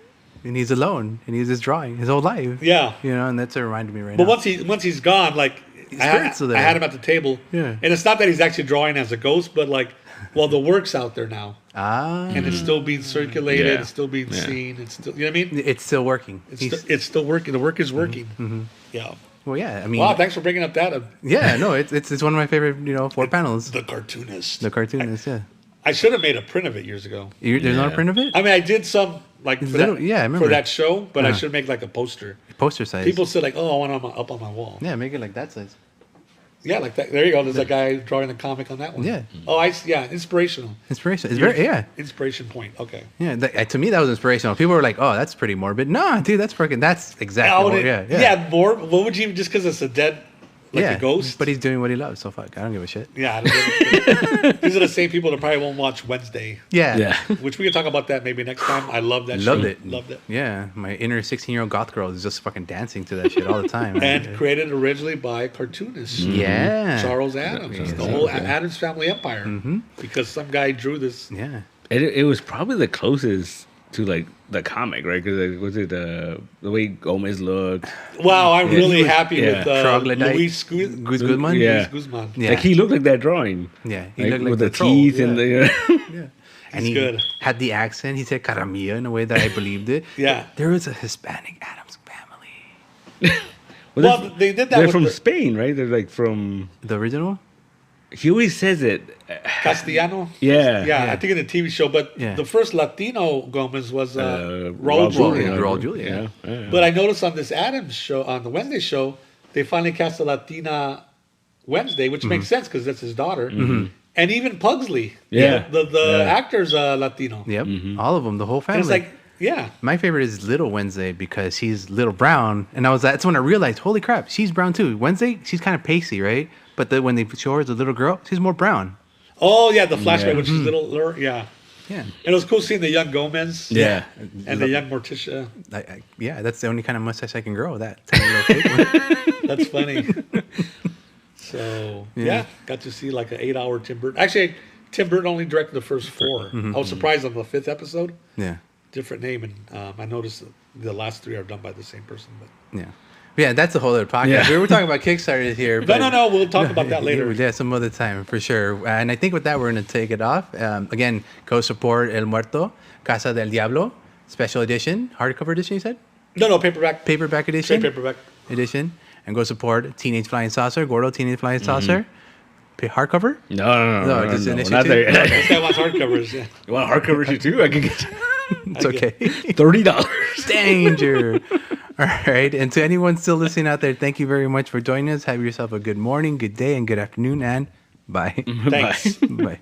And he's alone, and he's just drawing his whole life. Yeah. You know, and that's what reminded me right But now. once he's gone, like spirits are there. I had him at the table. Yeah. And it's not that he's actually drawing as a ghost, but like, well, the work's out there now, Ah, and it's still being circulated. Yeah. It's still being seen. It's still, you know what I mean? it's still working. It's still working. The work is working. Yeah. Well, yeah. I mean, Wow. Thanks for bringing up that. yeah. No, it's one of my favorite, 4 panels. The cartoonist. The cartoonist. Yeah. I should have made a print of it years ago. There's not a Yeah. print of it. I mean, I did some like for, Little- that, yeah, I remember. for that show, but I Uh-huh. should make like a poster. Poster size. People said like, "Oh, I want it up on my wall." Yeah, make it like that size. Yeah, like that. There you go. There's a guy drawing a comic on that one. Yeah. Oh, I see. Yeah, inspirational. Inspiration. It's very yeah. Inspiration point. Okay. Yeah, to me that was inspirational. People were like, "Oh, that's pretty morbid." Nah, dude, that's freaking. That's exactly. Oh, What, yeah. More. What would you just because it's a dead, like yeah, a ghost? But he's doing what he loves, so fuck. I don't give a shit. Yeah. I don't These are the same people that probably won't watch Wednesday, Yeah. Yeah. which we can talk about that maybe next time. I love that. Loved show. it. Loved it. Yeah, my inner 16-year-old goth girl is just fucking dancing to that shit all the time. And created originally by a cartoonist. yeah. Charles Adams. Yeah. The whole Adams Family Empire. Because some guy drew this. Yeah. It was probably the closest to like the comic, right? Because was it the way Gomez looked? Wow, I'm really was- happy yeah. with Troglodyte. Luis Gus Guzman? Yeah. Guzman. Yeah. Like he looked like that drawing. Yeah, he Like, looked like with the the, troll, teeth yeah. and the. Yeah. And He's he good. had the accent. He said caramilla in a way that I believed it. Yeah. There was a Hispanic Adams family. Well, they did that They're with from the- Spain, right? They're like from. The original? He always says it. Castellano. Yeah. Yeah, I think in the TV show, but Yeah. the first Latino Gomez was Raul Raul Julia. Julia. Raul Julia. Yeah. But I noticed on this Adams show, on the Wednesday show, they finally cast a Latina Wednesday, which makes sense because that's his daughter. And even Pugsley. Yeah. The Yeah. actor's Latino. Yep. All of them, the whole And family. it's like, yeah. My favorite is Little Wednesday because he's little brown, and that's when I realized, holy crap, she's brown too. Wednesday, she's kind of pasty, right? But when they show her as a little girl, she's more brown. Oh, yeah, the flashback Yeah. when she's little, yeah. Yeah, And it was cool seeing the young Gomez. Yeah. And the young Morticia. yeah, that's the only kind of mustache I can grow. That tiny little fake one. That's funny. So, yeah, got to see like an 8-hour Tim Burton. Actually, Tim Burton only directed the first 4. I was surprised on the 5th episode. Yeah, Different name. And I noticed that the last 3 are done by the same person. But yeah, that's a whole other podcast. Yeah. We were talking about Kickstarter here. No, we'll talk about that later. Yeah, some other time for sure. And I think with that, we're going to take it off. Again, go support El Muerto, Casa del Diablo, special edition, hardcover edition, you said? No, paperback. Paperback edition? Straight paperback. Edition. And go support Teenage Flying Saucer, Gordo Teenage Flying Saucer. Hardcover? No, just an no, issue not too? there. This guy wants hardcovers. Yeah. You want a hardcover issue too? I can get It's okay. $30. Danger. All right. And to anyone still listening out there, thank you very much for joining us. Have yourself a good morning, good day, and good afternoon. And bye. Thanks. Bye.